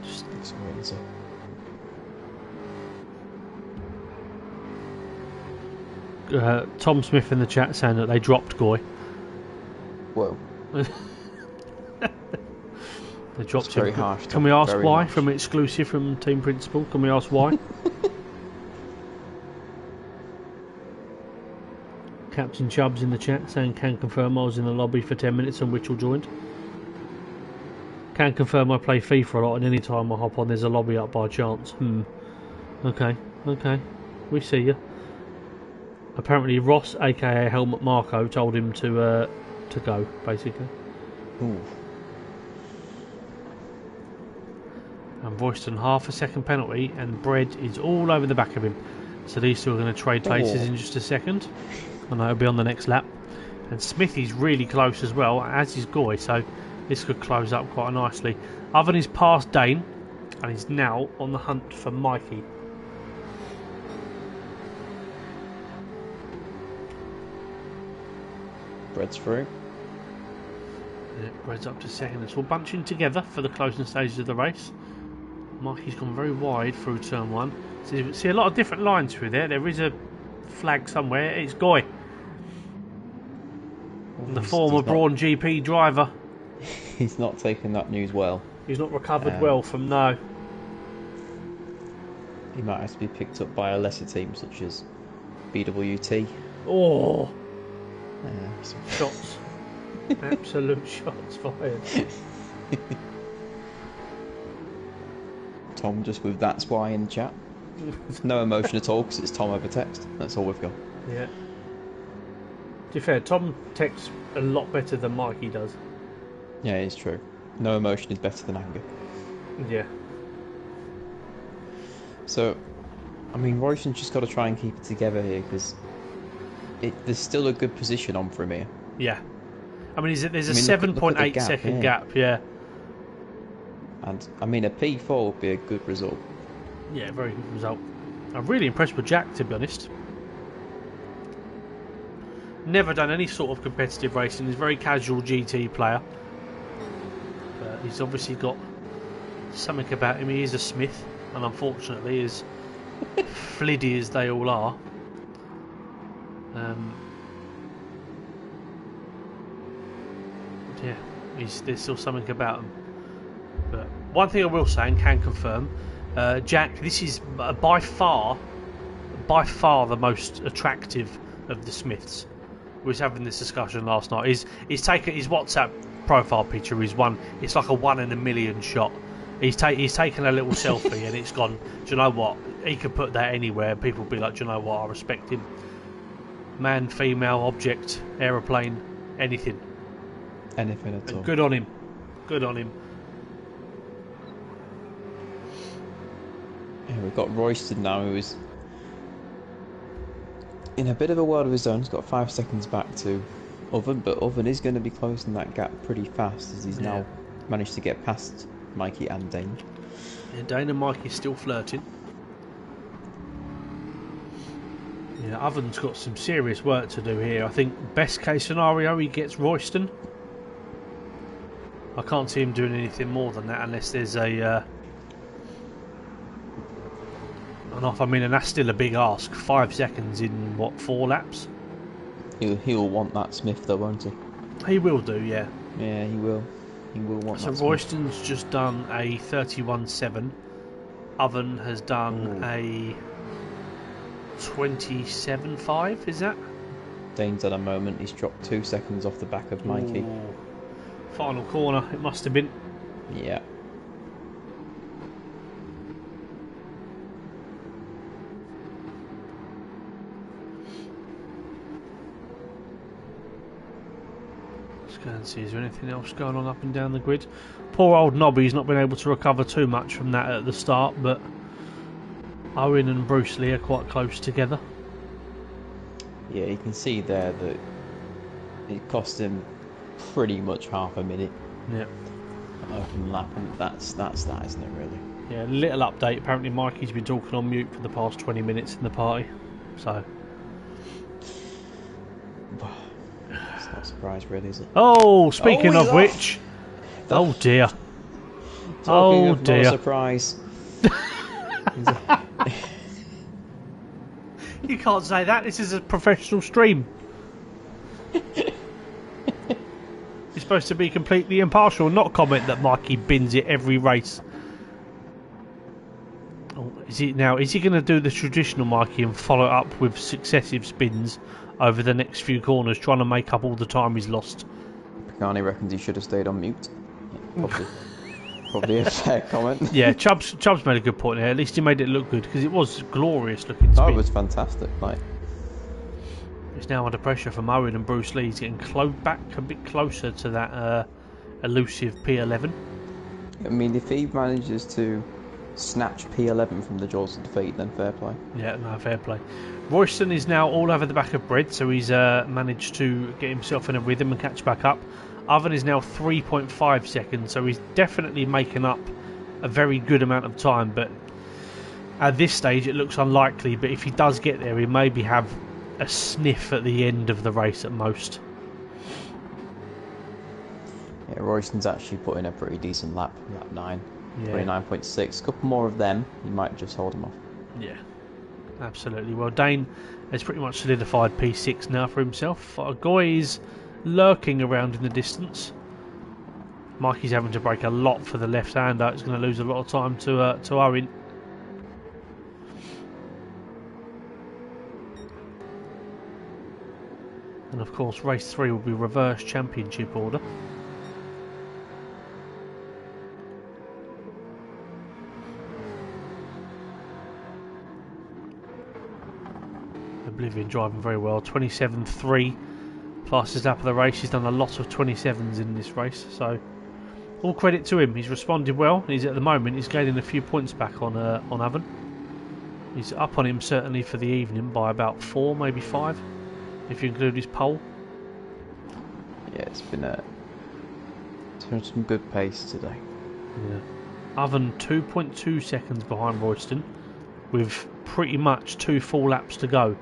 Just let's wait and see. Tom Smith in the chat saying that they dropped Goy. Whoa. They dropped That's very him. harsh, Can we ask very why? harsh. From exclusive from Team Principal. Can we ask why? Captain Chubbs in the chat saying can confirm I was in the lobby for 10 minutes and Witchell joined. Can confirm I play FIFA a lot and any time I hop on there's a lobby up by chance. Okay. We see you. Apparently Ross, aka Helmut Marko, told him to to go, basically. Ooh. And Royston half a second penalty, and Bread is all over the back of him. So these two are going to trade places in just a second. And that'll be on the next lap. And Smithy's really close as well, as is Goy, so this could close up quite nicely. Oven is past Dane, and he's now on the hunt for Mikey. Bread's through. Yeah, Bread's up to second. It's all bunching together for the closing stages of the race. Mikey's gone very wide through turn one. So you see a lot of different lines through there. There is a flag somewhere. It's Goy. The former Brawn GP driver. He's not taken that news well. He's not recovered well from no. He might have to be picked up by a lesser team such as BWT. Oh, Some shots. Absolute shots fired. Tom just with that's why in the chat. No emotion at all because it's Tom over text. That's all we've got. Yeah. To be fair, Tom texts a lot better than Mikey does. Yeah, it's true. No emotion is better than anger. Yeah. So, I mean, Royston's just got to try and keep it together here because there's still a good position on for him here. Yeah. I mean, there's a 7.8 second gap, yeah. And, I mean, a P4 would be a good result. Yeah, very good result. I'm really impressed with Jack, to be honest. Never done any sort of competitive racing. He's a very casual GT player. But he's obviously got something about him. He is a Smith, and unfortunately, as fliddy as they all are, yeah, there's still something about him. But one thing I will say and can confirm, Jack, this is by far the most attractive of the Smiths. We was having this discussion last night. He's taken his WhatsApp profile picture is one. It's like a 1 in a million shot. He's taken a little selfie and it's gone. Do you know what? He could put that anywhere. People will be like, do you know what? I respect him. Man, female, object, aeroplane, anything. Anything at all. Good on him. Good on him. Yeah, we've got Royston now, who is in a bit of a world of his own. He's got 5 seconds back to Oven, but Oven is going to be closing that gap pretty fast as he's now managed to get past Mikey and Dane. Yeah, Dane and Mikey still flirting. Yeah, Oven's got some serious work to do here. I think best case scenario he gets Royston. I can't see him doing anything more than that unless there's a an off. I mean, and that's still a big ask. 5 seconds in what, 4 laps? He'll want that Smith though, won't he? He will do, yeah. Yeah, he will. He will want that. So Royston's just done a 31.7. Oven has done a 27.5. Is that? Dane's at a moment. He's dropped 2 seconds off the back of Mikey. Ooh. Final corner. It must have been. Yeah. Let's go and see, is there anything else going on up and down the grid? Poor old Nobby's not been able to recover too much from that at the start, but Owen and Bruce Lee are quite close together. Yeah, you can see there that it cost him pretty much half a minute. Yeah. Open lap, and that's that, isn't it, really? Yeah, little update. Apparently Mikey's been talking on mute for the past 20 minutes in the party, so... It's not a surprise, really, is it? Oh, speaking of off. which... Oh dear. Talking of dear. Not a surprise. You can't say that. This is a professional stream. You're supposed to be completely impartial, not comment that Mikey bins it every race. Oh, is he going to do the traditional Mikey and follow it up with successive spins over the next few corners, trying to make up all the time he's lost? Pagani reckons he should have stayed on mute. Probably a fair comment. Yeah, Chubbs made a good point here. At least he made it look good because it was glorious looking spin. That was fantastic. Like, It's now under pressure from Owen, and Bruce Lee's getting back a bit closer to that elusive P11. I mean, if he manages to snatch P11 from the jaws of defeat, then fair play. Yeah, no, fair play. Royston is now all over the back of Bread, so he's managed to get himself in a rhythm and catch back up. Oven is now 3.5 seconds, so he's definitely making up a very good amount of time, but at this stage it looks unlikely. But if he does get there, he maybe have a sniff at the end of the race at most. Yeah, Royston's actually put in a pretty decent lap 9. Yeah. 29.6. A couple more of them, you might just hold him off. Yeah, absolutely. Well, Dane has pretty much solidified P6 now for himself. Goy is lurking around in the distance. Mikey's having to brake a lot for the left-hander. He's going to lose a lot of time to Owen. And of course, race 3 will be reverse championship order. Oblivion driving very well. 27.3, fastest lap of the race. He's done a lot of 27s in this race, so all credit to him. He's responded well. He's at the moment he's gaining a few points back on Oven. He's up on him certainly for the evening by about 4, maybe 5, if you include his pole. Yeah, it's been some good pace today. Yeah. Oven 2.2 seconds behind Royston, with pretty much 2 full laps to go.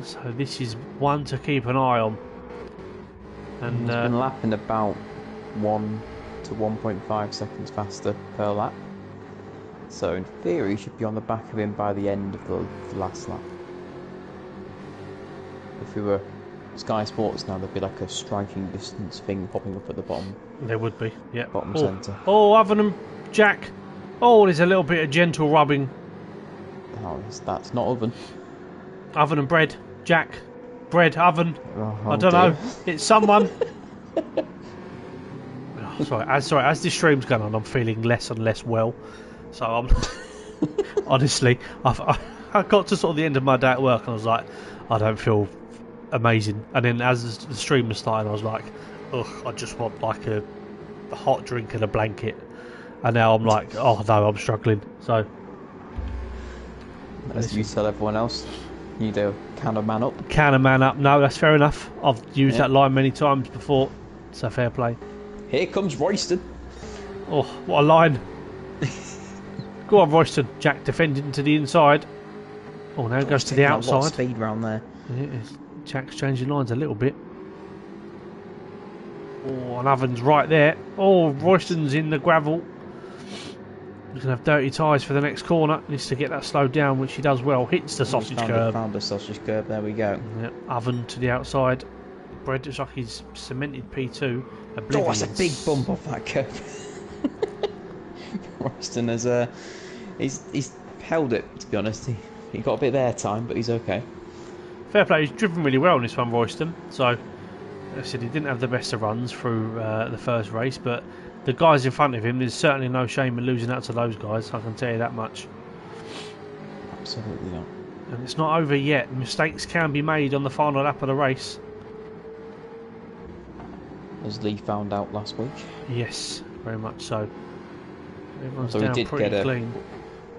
So this is one to keep an eye on. And he's been lapping about 1 to 1.5 seconds faster per lap. So in theory, he should be on the back of him by the end of the last lap. If we were Sky Sports now, there'd be like a striking distance thing popping up at the bottom. there would be, yeah. Bottom centre. Oh, Oven and Jack. Oh, there's a little bit of gentle rubbing. Oh, that's not Oven. Oven and Bread. Jack. Bread. Oven. Oh, I don't know. It's someone. Sorry. As this stream's going on, I'm feeling less and less well. So I'm honestly, I got to sort of the end of my day at work and I was like, I don't feel amazing. And then as the stream was starting, I was like, ugh, I just want like a hot drink and a blanket. And now I'm like, oh no, I'm struggling. So as you tell everyone else, you do can a man up. Can a man up? No, that's fair enough. I've used that line many times before, so fair play. Here comes Royston. Oh, what a line! Go on, Royston. Jack defending to the inside. Oh, now it goes to the outside. A lot of speed round there. Yeah, Jack's changing lines a little bit. Oh, and Oven's right there. Oh, Royston's in the gravel. He's going to have dirty tyres for the next corner. Needs to get that slowed down, which he does well. Hits the sausage curb. Found the sausage curb. There we go. Yep. Oven to the outside. Bread looks like he's cemented P2. Oblivion. Oh, that's a big bump off that curb. Royston has he's held it, to be honest. He got a bit of air time, but he's okay. Fair play. He's driven really well in this one, Royston. So, like I said, he didn't have the best of runs through the first race, but the guys in front of him, there's certainly no shame in losing out to those guys. I can tell you that much. Absolutely not. And it's not over yet. Mistakes can be made on the final lap of the race. As Lee found out last week. Yes, very much so. Everyone's So down he did pretty get clean.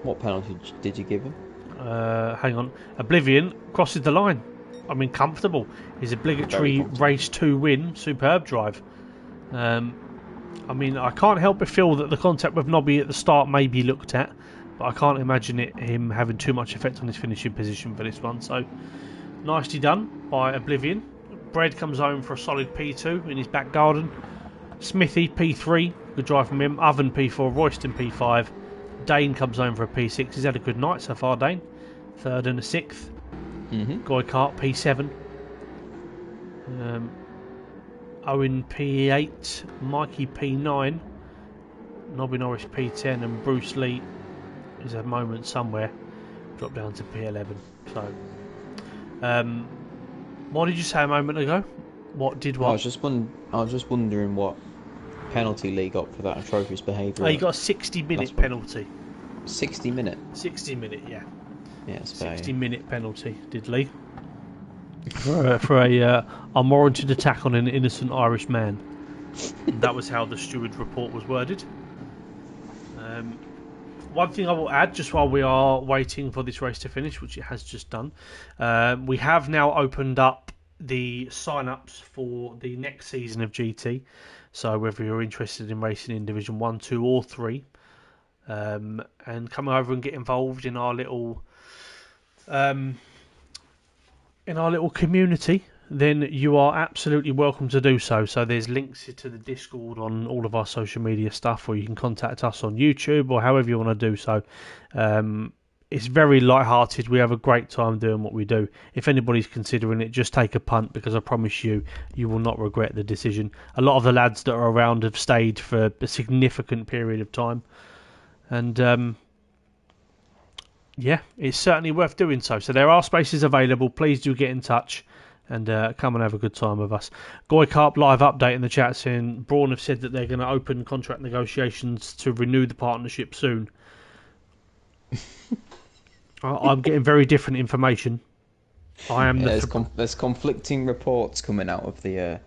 What penalty did you give him? Hang on. Oblivion crosses the line. I mean, comfortable. His obligatory race 2 win. Superb drive. I mean, I can't help but feel that the contact with Nobby at the start may be looked at, but I can't imagine him having too much effect on his finishing position for this one. So, nicely done by Oblivion. Bread comes home for a solid P2 in his back garden. Smithy P3, good drive from him. Oven P4, Royston P5. Dane comes home for a P6. He's had a good night so far, Dane. 3rd and a 6th. Goykart P7. Owen P8. Mikey P9. Nobby Norris P10. And Bruce Lee is a moment somewhere. Dropped down to P11. So, what did you say a moment ago? What did what? I was just wondering what penalty Lee got for that atrocious behaviour. Oh, he got a 60-minute penalty. 60 minute? 60 minute, yeah. Yeah, it's fair. 60-minute penalty, did Lee. for a unwarranted attack on an innocent Irish man. That was how the steward report was worded. One thing I will add, just while we are waiting for this race to finish, which it has just done, we have now opened up the sign-ups for the next season of GT. So whether you're interested in racing in Division 1, 2 or 3, and come over and get involved in our little community, then you are absolutely welcome to do so. So there's links to the Discord on all of our social media stuff, or you can contact us on YouTube, or however you want to do so. It's very light-hearted. We have a great time doing what we do. If anybody's considering it, just take a punt, because I promise you, you will not regret the decision. A lot of the lads that are around have stayed for a significant period of time, and yeah, it's certainly worth doing so. So there are spaces available. Please do get in touch and come and have a good time with us. Goy Carp live update in the chat saying Braun have said that they're going to open contract negotiations to renew the partnership soon. I'm getting very different information. I am. Yeah, there's conflicting reports coming out of the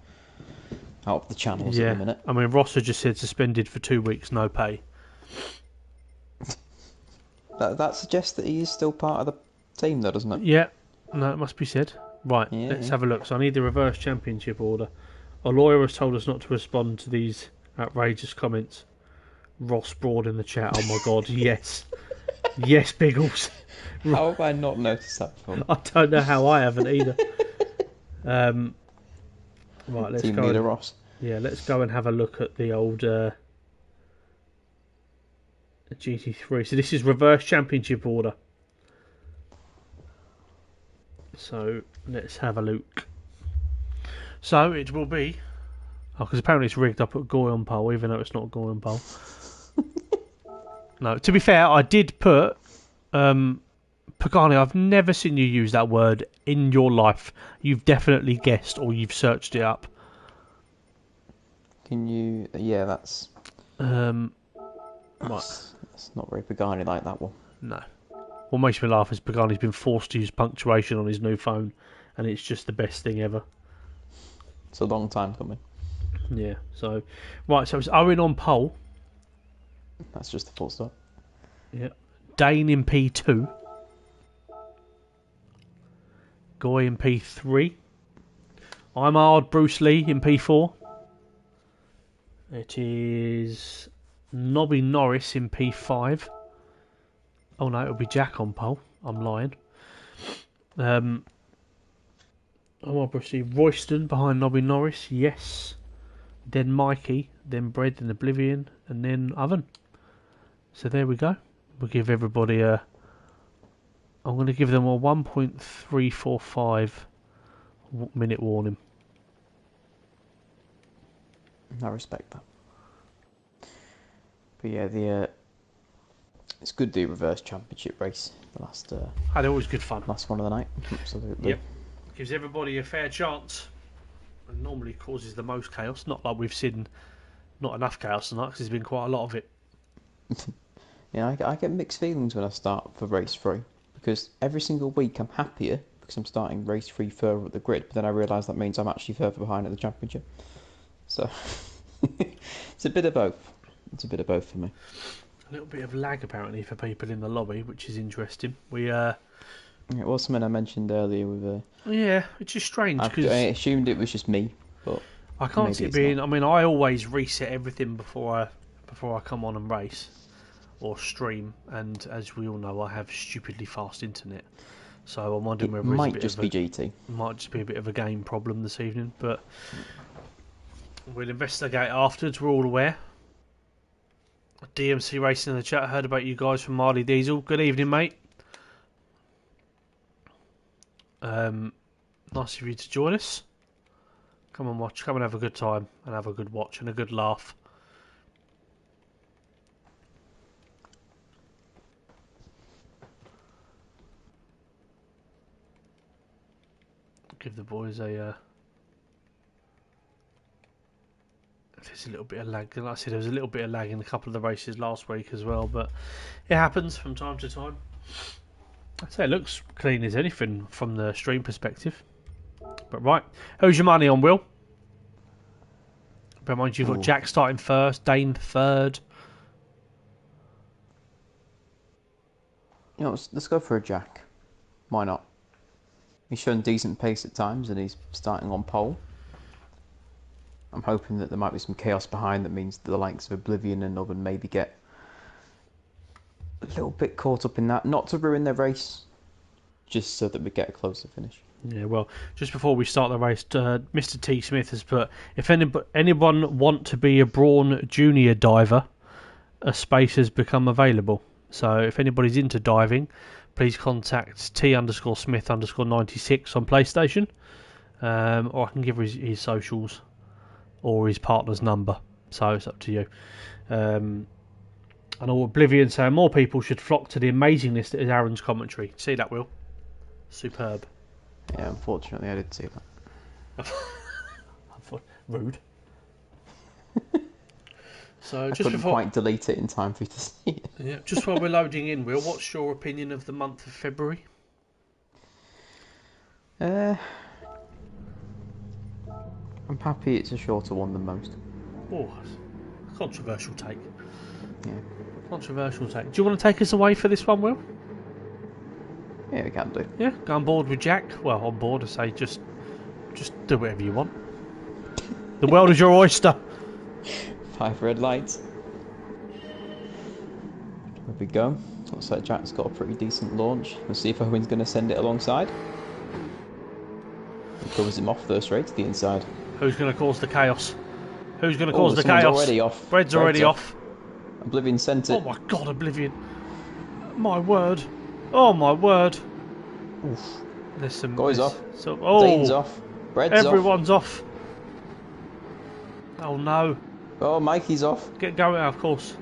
channels at the minute. I mean, Ross has just said suspended for 2 weeks, no pay. That suggests that he is still part of the team, though, doesn't it? Yeah, no, it must be said. Right, let's have a look. So I need the reverse championship order. Our lawyer has told us not to respond to these outrageous comments. Ross Broad in the chat. Oh my God, yes. Yes, Biggles. How have I not noticed that before? I don't know how I haven't either. Right, let's Team go. leader Ross. Yeah, let's go and have a look at the old GT3. So this is reverse championship order. So let's have a look. So it will be... Oh, because apparently it's rigged up at Goy on pole, even though it's not Goy on pole. No, to be fair, I did put... Pagani, I've never seen you use that word in your life. You've definitely guessed or you've searched it up. Can you... Yeah, that's... That's not very Pagani like that one. No. What makes me laugh is Pagani's been forced to use punctuation on his new phone, and it's just the best thing ever. It's a long time coming. Yeah, so... Right, so it's Owen on pole. That's just the full stop. Yeah. Dane in P2. Goy in P3. I'm hard Bruce Lee in P4. It is Nobby Norris in P5. Oh no, it'll be Jack on pole. I'm lying. I'm hard Bruce Lee. Royston behind Nobby Norris. Yes. Then Mikey. Then Bread and Oblivion. And then Oven. So there we go. We'll give everybody a... I'm going to give them a 1.345 minute warning. I respect that. But yeah, it's good the reverse championship race. The last... They're always good fun. Last one of the night. Absolutely. Yep. Gives everybody a fair chance. And normally causes the most chaos. Not like we've seen not enough chaos tonight, because there's been quite a lot of it. Yeah, I get mixed feelings when I start for race 3. Because every single week I'm happier because I'm starting race 3 further up the grid, but then I realise that means I'm actually further behind at the championship. So it's a bit of both. It's a bit of both for me. A little bit of lag apparently for people in the lobby, which is interesting. It was something I mentioned earlier with yeah, which is strange because I assumed it was just me, but I can't see it being. I mean, I always reset everything before I come on and race or stream, and as we all know, I have stupidly fast internet. So I'm wondering whether it might just be GT. Might just be a bit of a game problem this evening, but we'll investigate afterwards. We're all aware. DMC Racing in the chat. I heard about you guys from Marley Diesel. Good evening, mate. Nice of you to join us. Come and watch. Come and have a good time and have a good watch and a good laugh. Give the boys a... There's a little bit of lag. Like I said, there was a little bit of lag in a couple of the races last week as well, but it happens from time to time. I'd say it looks clean as anything from the stream perspective. But right, who's your money on, Will? Bear in mind you've got Ooh. Jack starting first, Dane third. You know, let's go for a Jack. Why not? He's shown decent pace at times, and he's starting on pole. I'm hoping that there might be some chaos behind that means that the likes of Oblivion and Oven maybe get a little bit caught up in that. Not to ruin their race, just so that we get a closer finish. Yeah, well, just before we start the race, Mr. T. Smith has put, if anyone want to be a Brawn Junior diver, a space has become available. So if anybody's into diving, please contact T_Smith_96 on PlayStation, or I can give his socials or his partner's number. So it's up to you. And all Oblivion saying more people should flock to the amazingness that is Aaron's commentary. See that, Will? Superb. Yeah, unfortunately, I did see that. Rude. So I just couldn't before, quite delete it in time for you to see it. yeah, just while we're loading in, Will, what's your opinion of the month of February? I'm happy it's a shorter one than most. Oh, controversial take. Yeah. Controversial take. Do you want to take us away for this one, Will? Yeah, we can do. Yeah, go on board with Jack. Well, on board, I say just do whatever you want. The world is your oyster. 5 red lights. There we go. Looks like Jack's got a pretty decent launch. We'll see if Owen's going to send it alongside. He covers him off first rate to the inside. Who's going to cause the chaos? Who's going to cause the someone's chaos? already off. Bread's already off. Oblivion sent it. Oh my god, Oblivion. My word. Oh my word. Oof. There's some... Goy's off. So, Dane's off. Bread's everyone's off. Oh no. off. Oh, Mikey's off. Get going, of course.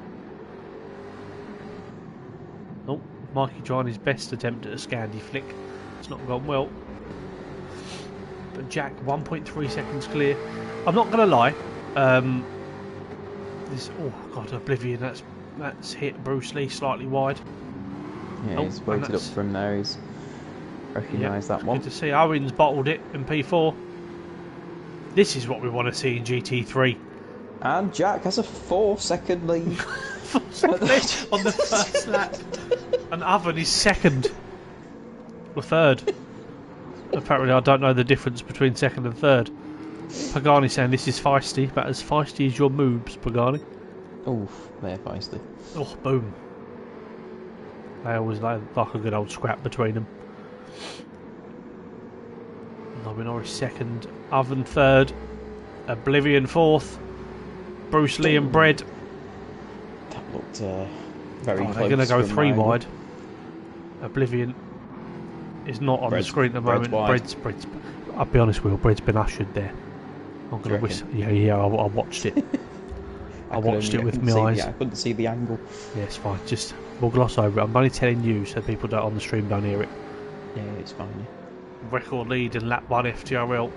Oh, Mikey trying his best attempt at a Scandi flick. It's not gone well. But Jack, 1.3 seconds clear. I'm not going to lie. This, oh god, Oblivion. That's hit Bruce Lee slightly wide. Yeah, he's waited up for him there. He's recognised that one. Good to see. Owens bottled it in P4. This is what we want to see in GT3. And Jack has a 4-second lead. 4 second lead on the first lap. And Oven is second. Or third. Apparently I don't know the difference between second and third. Pagani saying this is feisty, but as feisty as your moves, Pagani. Oof, they're feisty. Oh, boom. They always like a good old scrap between them. Nobby Norris second, Oven third, Oblivion fourth, Bruce Lee and Bread. That looked very close. They're going to go from 3 my wide. Oblivion is not on the screen at the moment. Bread's, I'll be honest, Will, Bread's been ushered there. I'm going to whistle. Yeah, I watched it. I watched it with my eyes. I couldn't see the angle. Yeah, it's fine. Just we'll gloss over it. I'm only telling you so people don't on the stream don't hear it. Yeah, it's fine. Yeah. Record lead in lap 1 FTRL.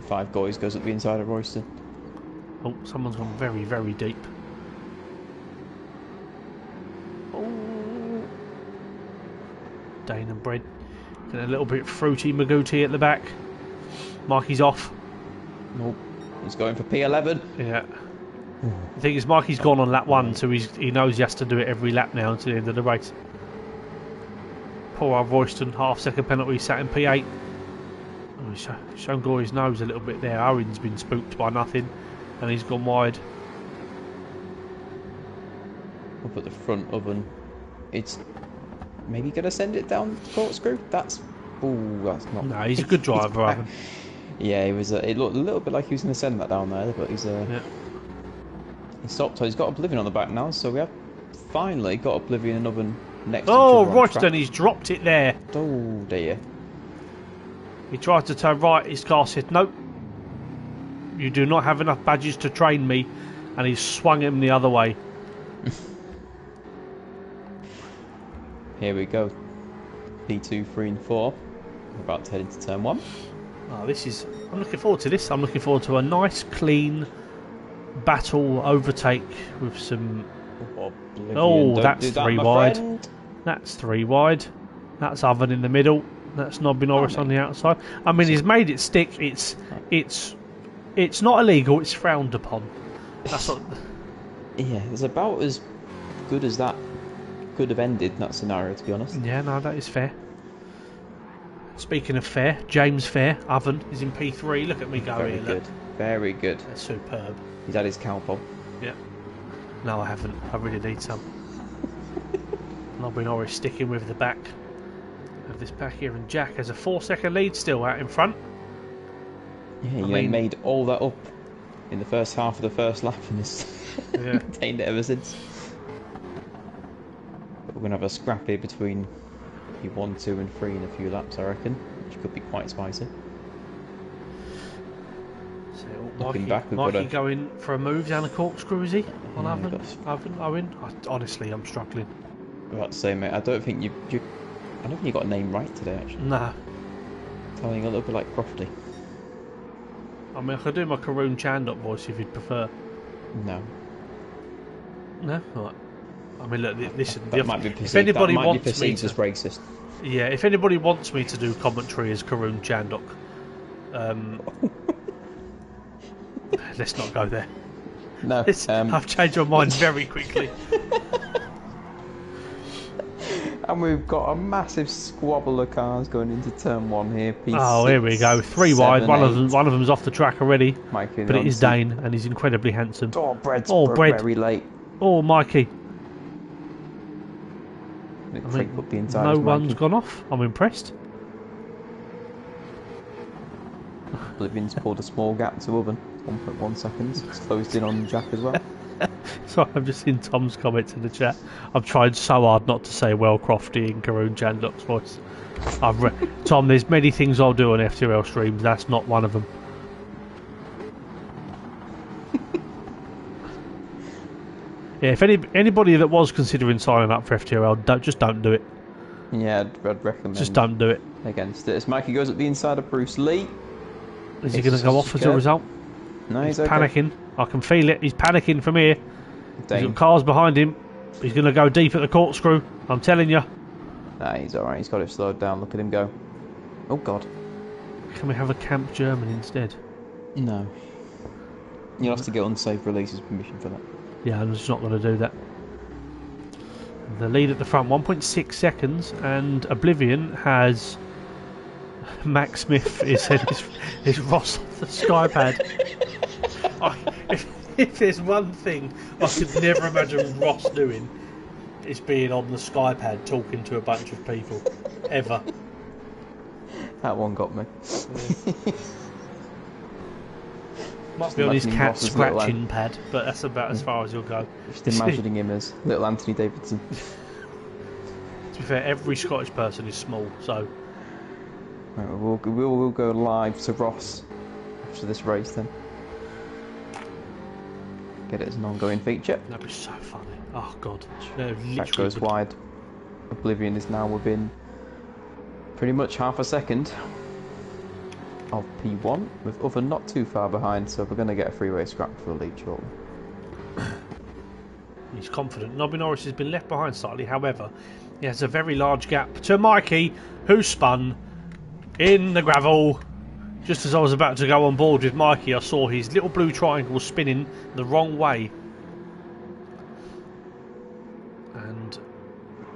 5 Goys goes up the inside of Royston. Oh, someone's gone very, very deep. Oh. Dane and Bread. Getting a little bit fruity Magooty at the back. Mikey's off. Nope. He's going for P11. Yeah. The thing is, Mikey's gone on lap 1, so he knows he has to do it every lap now until the end of the race. Poor old Royston, half-second penalty, sat in P8. Oh, he's shown Goy's nose a little bit there. Owen's been spooked by nothing, and he's gone wide. Up at the front Oven. It's maybe going to send it down the corkscrew. That's not. No, he's a good driver, Owen. Yeah, he was. It looked a little bit like he was going to send that down there, but he's. Yeah. He stopped. So he's got Oblivion on the back now. So we have finally got Oblivion and Oven next. Oh, to Royston, he's dropped it there. Oh dear. He tried to turn right. His car said, "Nope, you do not have enough badges to train me," and he swung him the other way. Here we go. P2, 3 and 4. We're about to head into turn 1. Oh, I'm looking forward to this. I'm looking forward to a nice, clean battle overtake with some. Oblivion. Oh, Don't that's do that, 3 my wide. friend. That's 3 wide. That's Oven in the middle. That's Nobby Norris Oh, on the outside. I mean, he's made it stick. It's not illegal. It's frowned upon. That's what. Yeah, it's about as good as that could have ended in that scenario, to be honest. Yeah, no, that is fair. Speaking of fair, James Fair, Oven, is in P3. Look at me go Very here. good. Look. Very good. That's superb. He's had his cowpole. Yeah. No, I haven't. I really need some. Nobby Norris sticking with the back of this pack here, and Jack has a 4-second lead still out in front. Yeah, he made all that up in the first half of the first lap and has maintained it ever since. But we're going to have a scrap here between P1, 2 and 3 in a few laps, I reckon, which could be quite spicy. So, Looking back, we've Mikey got a... going for a move down the corkscrew, is he? On Yeah, Owen? Honestly, I'm struggling. I was about to say, mate, I don't think you got a name right today, actually. Nah. Telling a little bit like Crofty. I mean, I could do my Karun Chandok voice if you'd prefer. No. No? Right. I mean, look, listen. That might be perceived, if anybody that might wants be perceived me as racist. Yeah, if anybody wants me to do commentary as Karun Chandok, let's not go there. No. I've changed my mind very quickly. And we've got a massive squabble of cars going into turn 1 here. Oh, here we go. 3 wide. One of them's off the track already. Mikey, but it is Dane, and he's incredibly handsome. Oh, Bread's Bread. very late. Oh, Mikey. Up the inside no one's gone off. I'm impressed. Oblivion's pulled a small gap to Oven. 1.1 seconds. It's closed in on Jack as well. So I've just seen Tom's comments in the chat. I've tried so hard not to say well Crofty in Karun Chandok's voice. Tom, there's many things I'll do on FTRL streams. That's not one of them. Yeah, if anybody that was considering signing up for FTRL, just don't do it. Yeah, I'd recommend. Just don't do it. Against it. As Mikey goes up the inside of Bruce Lee. Is he going to go off as a result? No, he's panicking. I can feel it. He's panicking from here. Dane. He's got cars behind him. He's going to go deep at the corkscrew. I'm telling you. Nah, he's alright. He's got it slowed down. Look at him go. Oh, God. Can we have a Camp German instead? No. You'll have to get unsafe releases permission for that. Yeah, I'm just not going to do that. The lead at the front, 1.6 seconds, and Oblivion has Max Smith is Ross off the skypad. If there's one thing I could never imagine Ross doing, it's being on the skypad talking to a bunch of people. Ever. That one got me. Yeah. Might be on his cat scratching pad, but that's about as far as you'll go. Just imagining him as little Anthony Davidson. To be fair, every Scottish person is small, so... Right, we'll go live to Ross after this race then. Get it as an ongoing feature. That'd be so funny. Oh, God. Track goes wide. Oblivion is now within pretty much half a second of P1, with Oven not too far behind, so we're going to get a freeway scrap for the lead shortly. He's confident. Nobby Norris has been left behind slightly, however, he has a very large gap to Mikey, who spun in the gravel. Just as I was about to go on board with Mikey, I saw his little blue triangle spinning the wrong way. And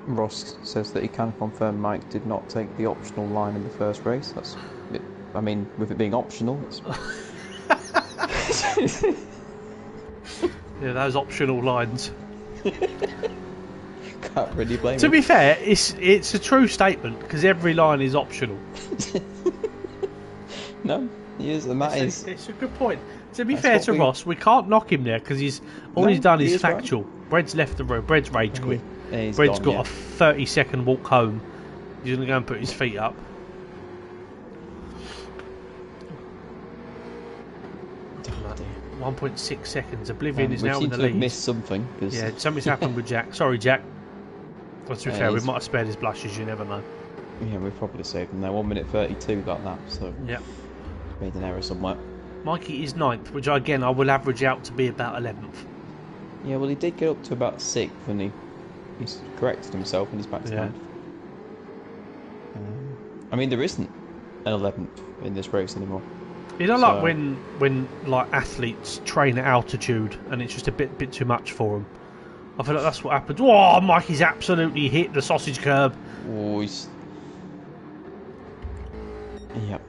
Ross says that he can confirm Mike did not take the optional line in the first race. That's... I mean, with it being optional, it's... yeah, those optional lines. Can't really blame To him. be fair, it's a true statement, because every line is optional. No, he is, and that is... It's a good point. To be fair to Ross, we can't knock him there, because he's done is factual. Right. Bread's left the road. Bread's rage quit. Yeah, Bread's gone, got a 30-second walk home. He's going to go and put his feet up. Oh, dear. 1.6 seconds. Oblivion is now in the We seem to lead. have missed something. Cause... Yeah, something's happened with Jack. Sorry, Jack. But to be fair, we might have spared his blushes. You never know. Yeah, we've probably saved him there. 1 minute 32 got that, so Yep. made an error somewhere. Mikey is 9th, which again I will average out to be about 11th. Yeah, well, he did get up to about 6th, and he's corrected himself and he's back to 9th. I mean, there isn't an 11th in this race anymore. You know, So- like when like athletes train at altitude and it's just a bit too much for them. I feel like that's what happened. Oh, Mikey's absolutely hit the sausage curb. Oh, he's... Yep.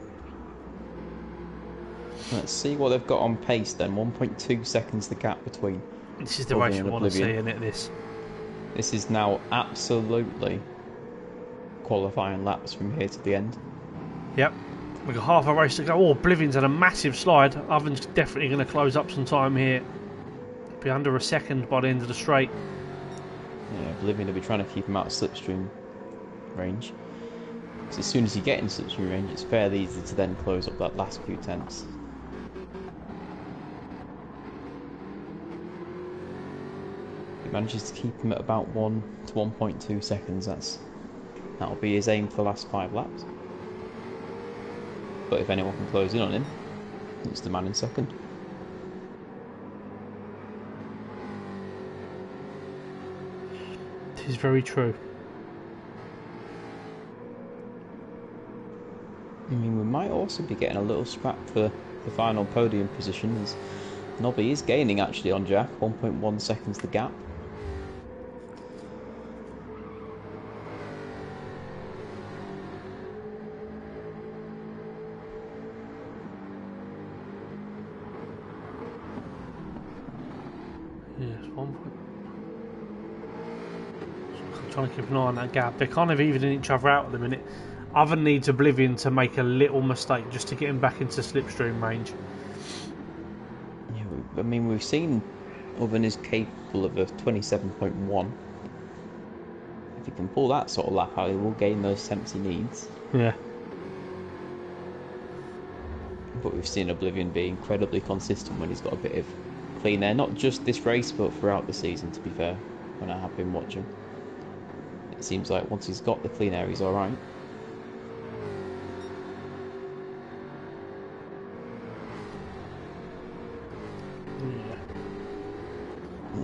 Let's see what they've got on pace then. 1.2 seconds the gap between. This is the race you want to see, Oblivion. isn't it? This is now absolutely qualifying laps from here to the end. Yep. We've got half a race to go. Oh, Oblivion's had a massive slide. Oven's definitely going to close up some time here. Be under a second by the end of the straight. Yeah, Oblivion will be trying to keep him out of slipstream range. Because as soon as you get in slipstream range, it's fairly easy to then close up that last few tenths. He manages to keep him at about 1 to 1.2 seconds. That'll be his aim for the last 5 laps. But if anyone can close in on him, it's the man in second. This is very true. I mean, we might also be getting a little scrap for the final podium position, as Nobby is gaining actually on Jack, 1.1 seconds the gap. Yes, 1 point. I'm trying to keep an eye on that gap. They're kind of evening each other out at the minute. Oven needs Oblivion to make a little mistake just to get him back into slipstream range. Yeah, I mean, we've seen Oven is capable of a 27.1. If he can pull that sort of lap out, he will gain those temps he needs. Yeah. But we've seen Oblivion be incredibly consistent when he's got a bit of clean air, not just this race, but throughout the season, to be fair, when I have been watching. It seems like once he's got the clean air, he's alright.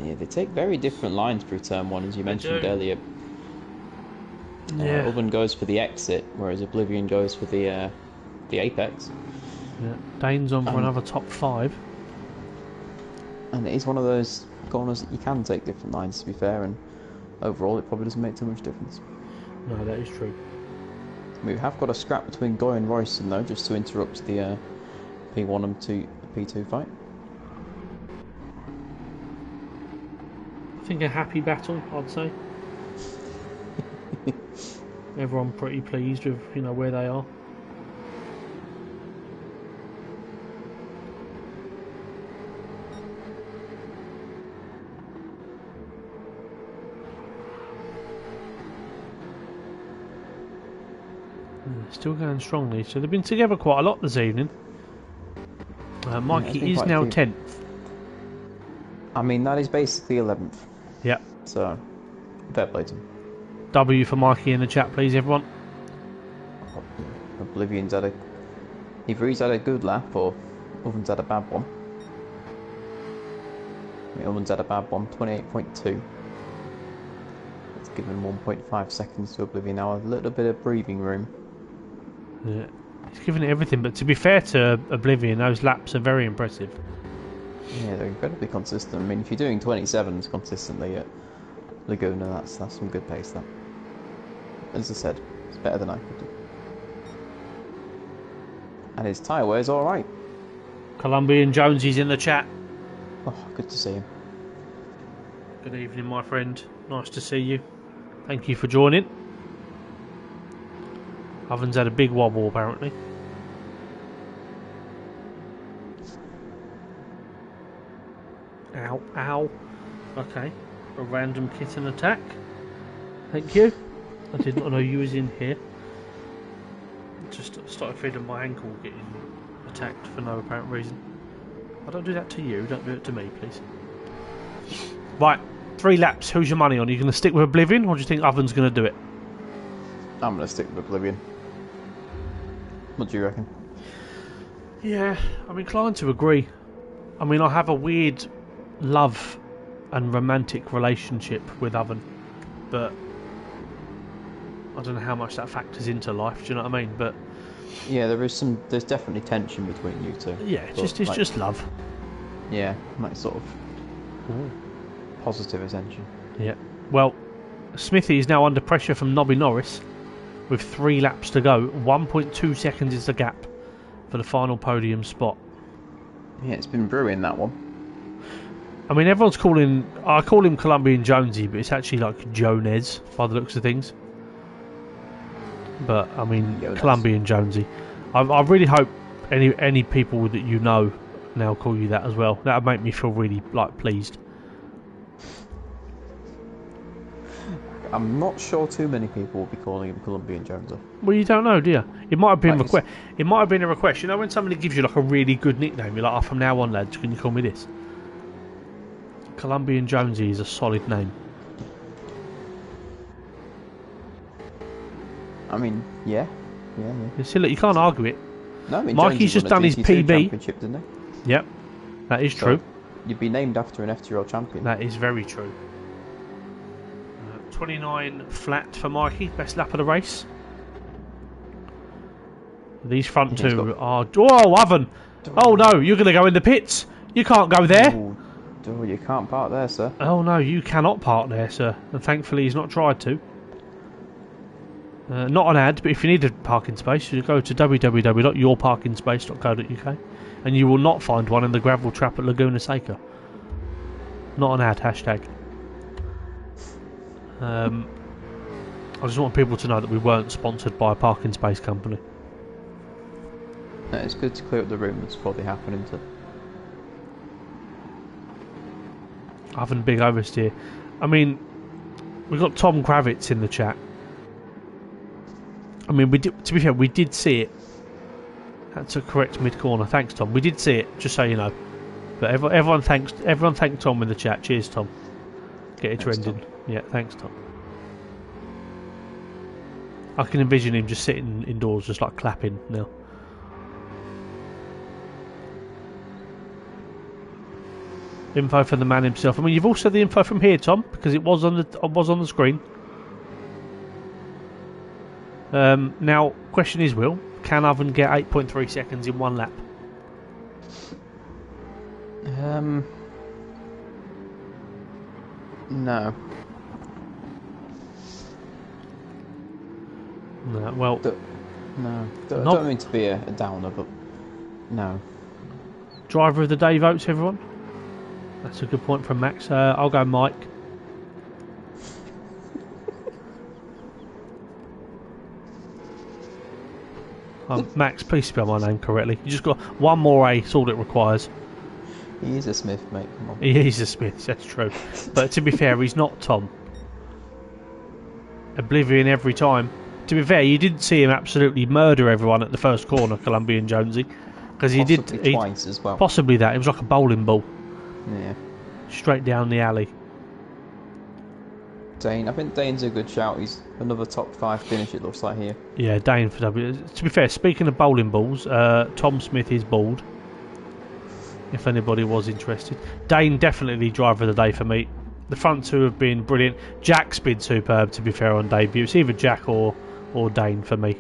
Yeah, they take very different lines through turn 1, as you mentioned earlier. Yeah. Oven goes for the exit, whereas Oblivion goes for the apex. Yeah. Dane's on for another top 5. And it is one of those corners that you can take different lines, to be fair, and overall it probably doesn't make too much difference. No, that is true. We have got a scrap between Goy and Royston, though, just to interrupt the P1 and P2 fight. I think a happy battle, I'd say. Everyone pretty pleased with, you know, where they are. Still going strongly, so they've been together quite a lot this evening. Mikey is now 10th. I mean, that is basically 11th. Yep. So, fair play to him. W for Mikey in the chat, please, everyone. Oblivion's had either he's had a good lap or Oven's had a bad one. I mean, Oven's had a bad one, 28.2. It's given 1.5 seconds to Oblivion now, a little bit of breathing room. Yeah. He's given it everything, but to be fair to Oblivion, those laps are very impressive. Yeah, they're incredibly consistent. I mean, if you're doing 27s consistently at Laguna, that's some good pace, that. As I said, it's better than I could do. And his tyre wear's alright. Colombian Jonesy's in the chat. Oh, good to see him. Good evening, my friend. Nice to see you. Thank you for joining. Oven's had a big wobble, apparently. Ow, ow. Okay. A random kitten attack. Thank you. I did not know you was in here. Just started feeling my ankle getting attacked for no apparent reason. I don't do that to you, don't do it to me, please. Right, 3 laps. Who's your money on? Are you going to stick with Oblivion, or do you think Oven's going to do it? I'm going to stick with Oblivion. What do you reckon? Yeah, I'm inclined to agree. I mean, I have a weird love and romantic relationship with Oven, but I don't know how much that factors into life. Do you know what I mean? But Yeah, there's definitely tension between you two. yeah, it's just love. Yeah, like sort of positive attention. Yeah. Well, Smithy is now under pressure from Nobby Norris with 3 laps to go. 1.2 seconds is the gap for the final podium spot. Yeah, it's been brewing, that one. I mean, I call him Colombian Jonesy, but it's actually like Jones by the looks of things. But I mean, Colombian Jonesy. I really hope any people that you know now call you that as well. That would make me feel really pleased. I'm not sure too many people will be calling him Colombian Jones. Well, you don't know, do you? It might have been a request. It might have been a request. You know, when somebody gives you like a really good nickname, you're like, "Oh, from now on, lads, can you call me this?" Colombian Jonesy is a solid name. I mean, yeah. See, look, you can't argue it. No, I mean, Mikey's just done his PB. Championship, didn't he? Yep, that is true. You'd be named after an FTRL champion. That is very true. 29 flat for Mikey, best lap of the race. These front two are... Whoa, Oven! Oh no, you're going to go in the pits. You can't go there. Oh, you can't park there, sir. Oh no, you cannot park there, sir. And thankfully he's not tried to. Not an ad, but if you need a parking space, you go to www.yourparkingspace.co.uk and you will not find one in the gravel trap at Laguna Seca. Not an ad, hashtag. I just want people to know that we weren't sponsored by a parking space company. No, it's good to clear up the rumours before they happen, isn't it? Oven big oversteer. I mean, we've got Tom Kravitz in the chat. I mean, to be fair, we did see it. That's a correct mid-corner. Thanks, Tom. We did see it, just so you know. But everyone thanked Tom in the chat. Cheers, Tom. Get it trending. Yeah, thanks, Tom. I can envision him just sitting indoors, just like clapping now. Info from the man himself. I mean, you've also the info from here, Tom, because it was on the screen. Now, question is, can Oven get 8.3 seconds in one lap? No. No, well... No. I don't mean to be a downer, but... No. Driver of the day votes, everyone? That's a good point from Max. I'll go Mike. Max, please spell my name correctly. You just got one more A, that's all it requires. He is a Smith, mate. Come on. He is a Smith, that's true. But to be fair, he's not Tom. Oblivion every time. To be fair, you didn't see him absolutely murder everyone at the first corner, Colombian Jonesy, because he did twice as well. Possibly that. It was like a bowling ball. Yeah. Straight down the alley. Dane, I think Dane's a good shout. He's another top 5 finish, it looks like here. Yeah, Dane for W. To be fair, speaking of bowling balls, Tom Smith is bald. If anybody was interested, Dane definitely driver of the day for me. The front two have been brilliant. Jack's been superb. To be fair, on debut, it's either Jack or Dane for me.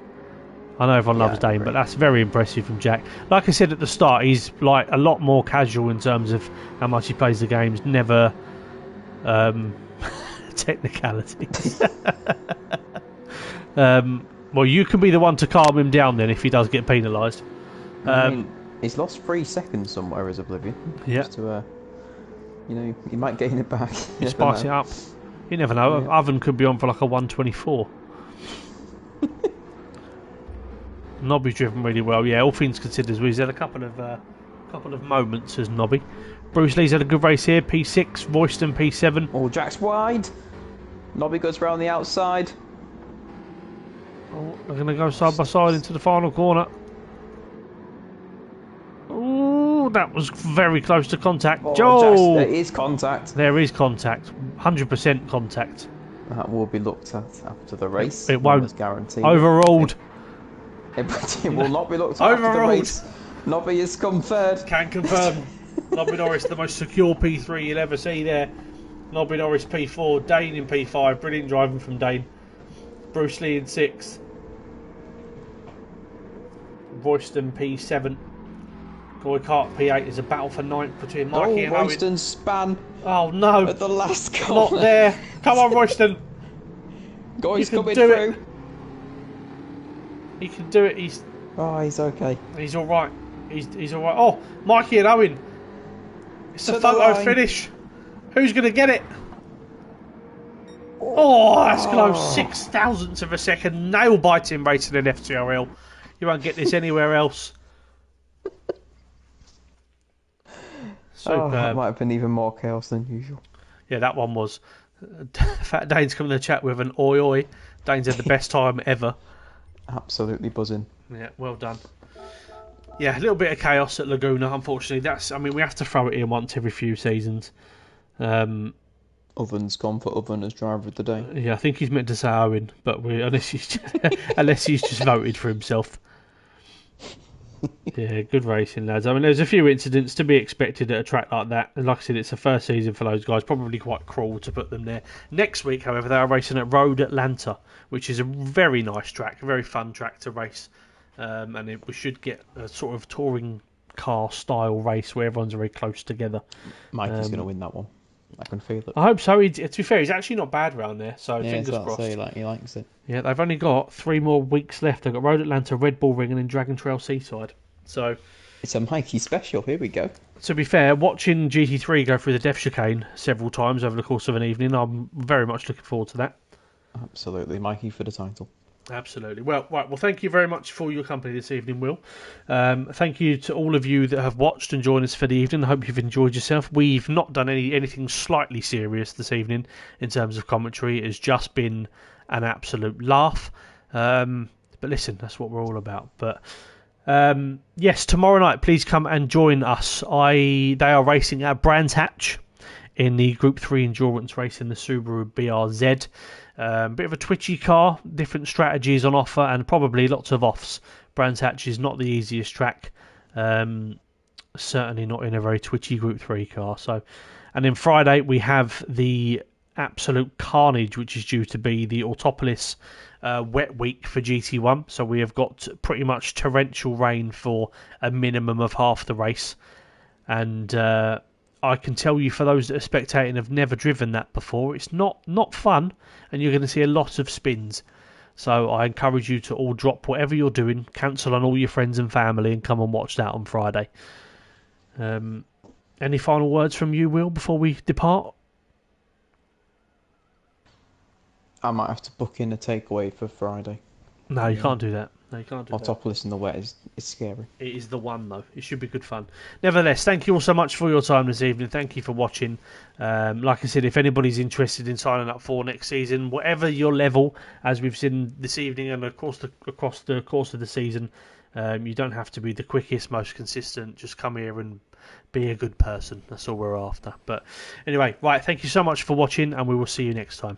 I know everyone loves Dane, but that's very impressive from Jack. Like I said at the start, he's like a lot more casual in terms of how much he plays the games. Never technicalities. Well, you can be the one to calm him down then if he does get penalised. I mean, he's lost 3 seconds somewhere as Oblivion. Yeah. Just to, he might gain it back. Spice it up. You never know. Yeah. Oven could be on for like a 124. Nobby's driven really well. Yeah, all things considered, he's had a couple of moments as Nobby. Bruce Lee's had a good race here. P6, Royston P7. Oh, Jack's wide. Nobby goes round the outside. Oh, they're going to go side by side into the final corner. Oh, that was very close to contact. Oh, there is contact. There is contact. 100% contact. That will be looked at after the race. It won't. Guaranteed. Overruled. It will not be looked at after the race. Nobby has come third. Can confirm. Nobby Norris, the most secure P3 you'll ever see there. Nobby Norris P4, Dane in P5. Brilliant driving from Dane. Bruce Lee in 6th. Royston P7. Goy Cart P8 is a battle for 9th between Mikey and Owen. Royston span Oh no! at the last corner. Not there. Come on, Royston. Goy's You can coming do through. it. He can do it. He's okay. He's all right. He's all right. Oh, Mikey and Owen. It's To a the photo line. finish. Who's going to get it? Oh, that's close. 6 thousandths of a second. Nail biting racing in FTRL. You won't get this anywhere else. Superb. That might have been even more chaos than usual. Yeah, that one was. Fat Dane's come in the chat with an oi oi. Dane's had the best time ever. Absolutely buzzing. Yeah, well done. Yeah, a little bit of chaos at Laguna, unfortunately. We have to throw it in once every few seasons. Oven's gone for Oven as driver of the day. Yeah, I think he's meant to say Owen, but unless he's just voted for himself. Yeah, good racing, lads. I mean, there's a few incidents to be expected at a track like that. And like I said, it's the first season for those guys. Probably quite cruel to put them there. Next week, however, they are racing at Road Atlanta, which is a very nice track, a very fun track to race. We should get a sort of touring car style race where everyone's very close together. Mikey's going to win that one. I can feel it. I hope so. To be fair, he's actually not bad round there, so fingers crossed. He likes it. Yeah, they've only got 3 more weeks left. They've got Road Atlanta, Red Bull Ring, and then Dragon Trail Seaside. So it's a Mikey special. Here we go. To be fair, watching GT3 go through the Death Chicane several times over the course of an evening, I'm very much looking forward to that. Absolutely, Mikey for the title. Absolutely. Well, right. Well, thank you very much for your company this evening, Will. Thank you to all of you that have watched and joined us for the evening. I hope you've enjoyed yourself. We've not done anything slightly serious this evening in terms of commentary. It has just been an absolute laugh. But listen, that's what we're all about. But yes, tomorrow night, please come and join us. They are racing at Brands Hatch in the Group 3 endurance race in the Subaru BRZ. Bit of a twitchy car, different strategies on offer, and probably lots of offs. Brands Hatch is not the easiest track, certainly not in a very twitchy Group 3 car. And then Friday we have the absolute carnage, which is due to be the Autopolis wet week for GT1. So we have got pretty much torrential rain for a minimum of half the race, and I can tell you, for those that are spectating and have never driven that before, it's not fun, and you're going to see a lot of spins. So I encourage you to all drop whatever you're doing, cancel on all your friends and family, and come and watch that on Friday. Any final words from you, Will, before we depart? I might have to book in a takeaway for Friday. No, you can't do that. No, you can't do that. Autopolis in the wet is scary. It is the one, though. It should be good fun. Nevertheless, thank you all so much for your time this evening. Thank you for watching. Like I said, if anybody's interested in signing up for next season, whatever your level, as we've seen this evening and across the course of the season, you don't have to be the quickest, most consistent. Just come here and be a good person. That's all we're after. But anyway, right, thank you so much for watching, and we will see you next time.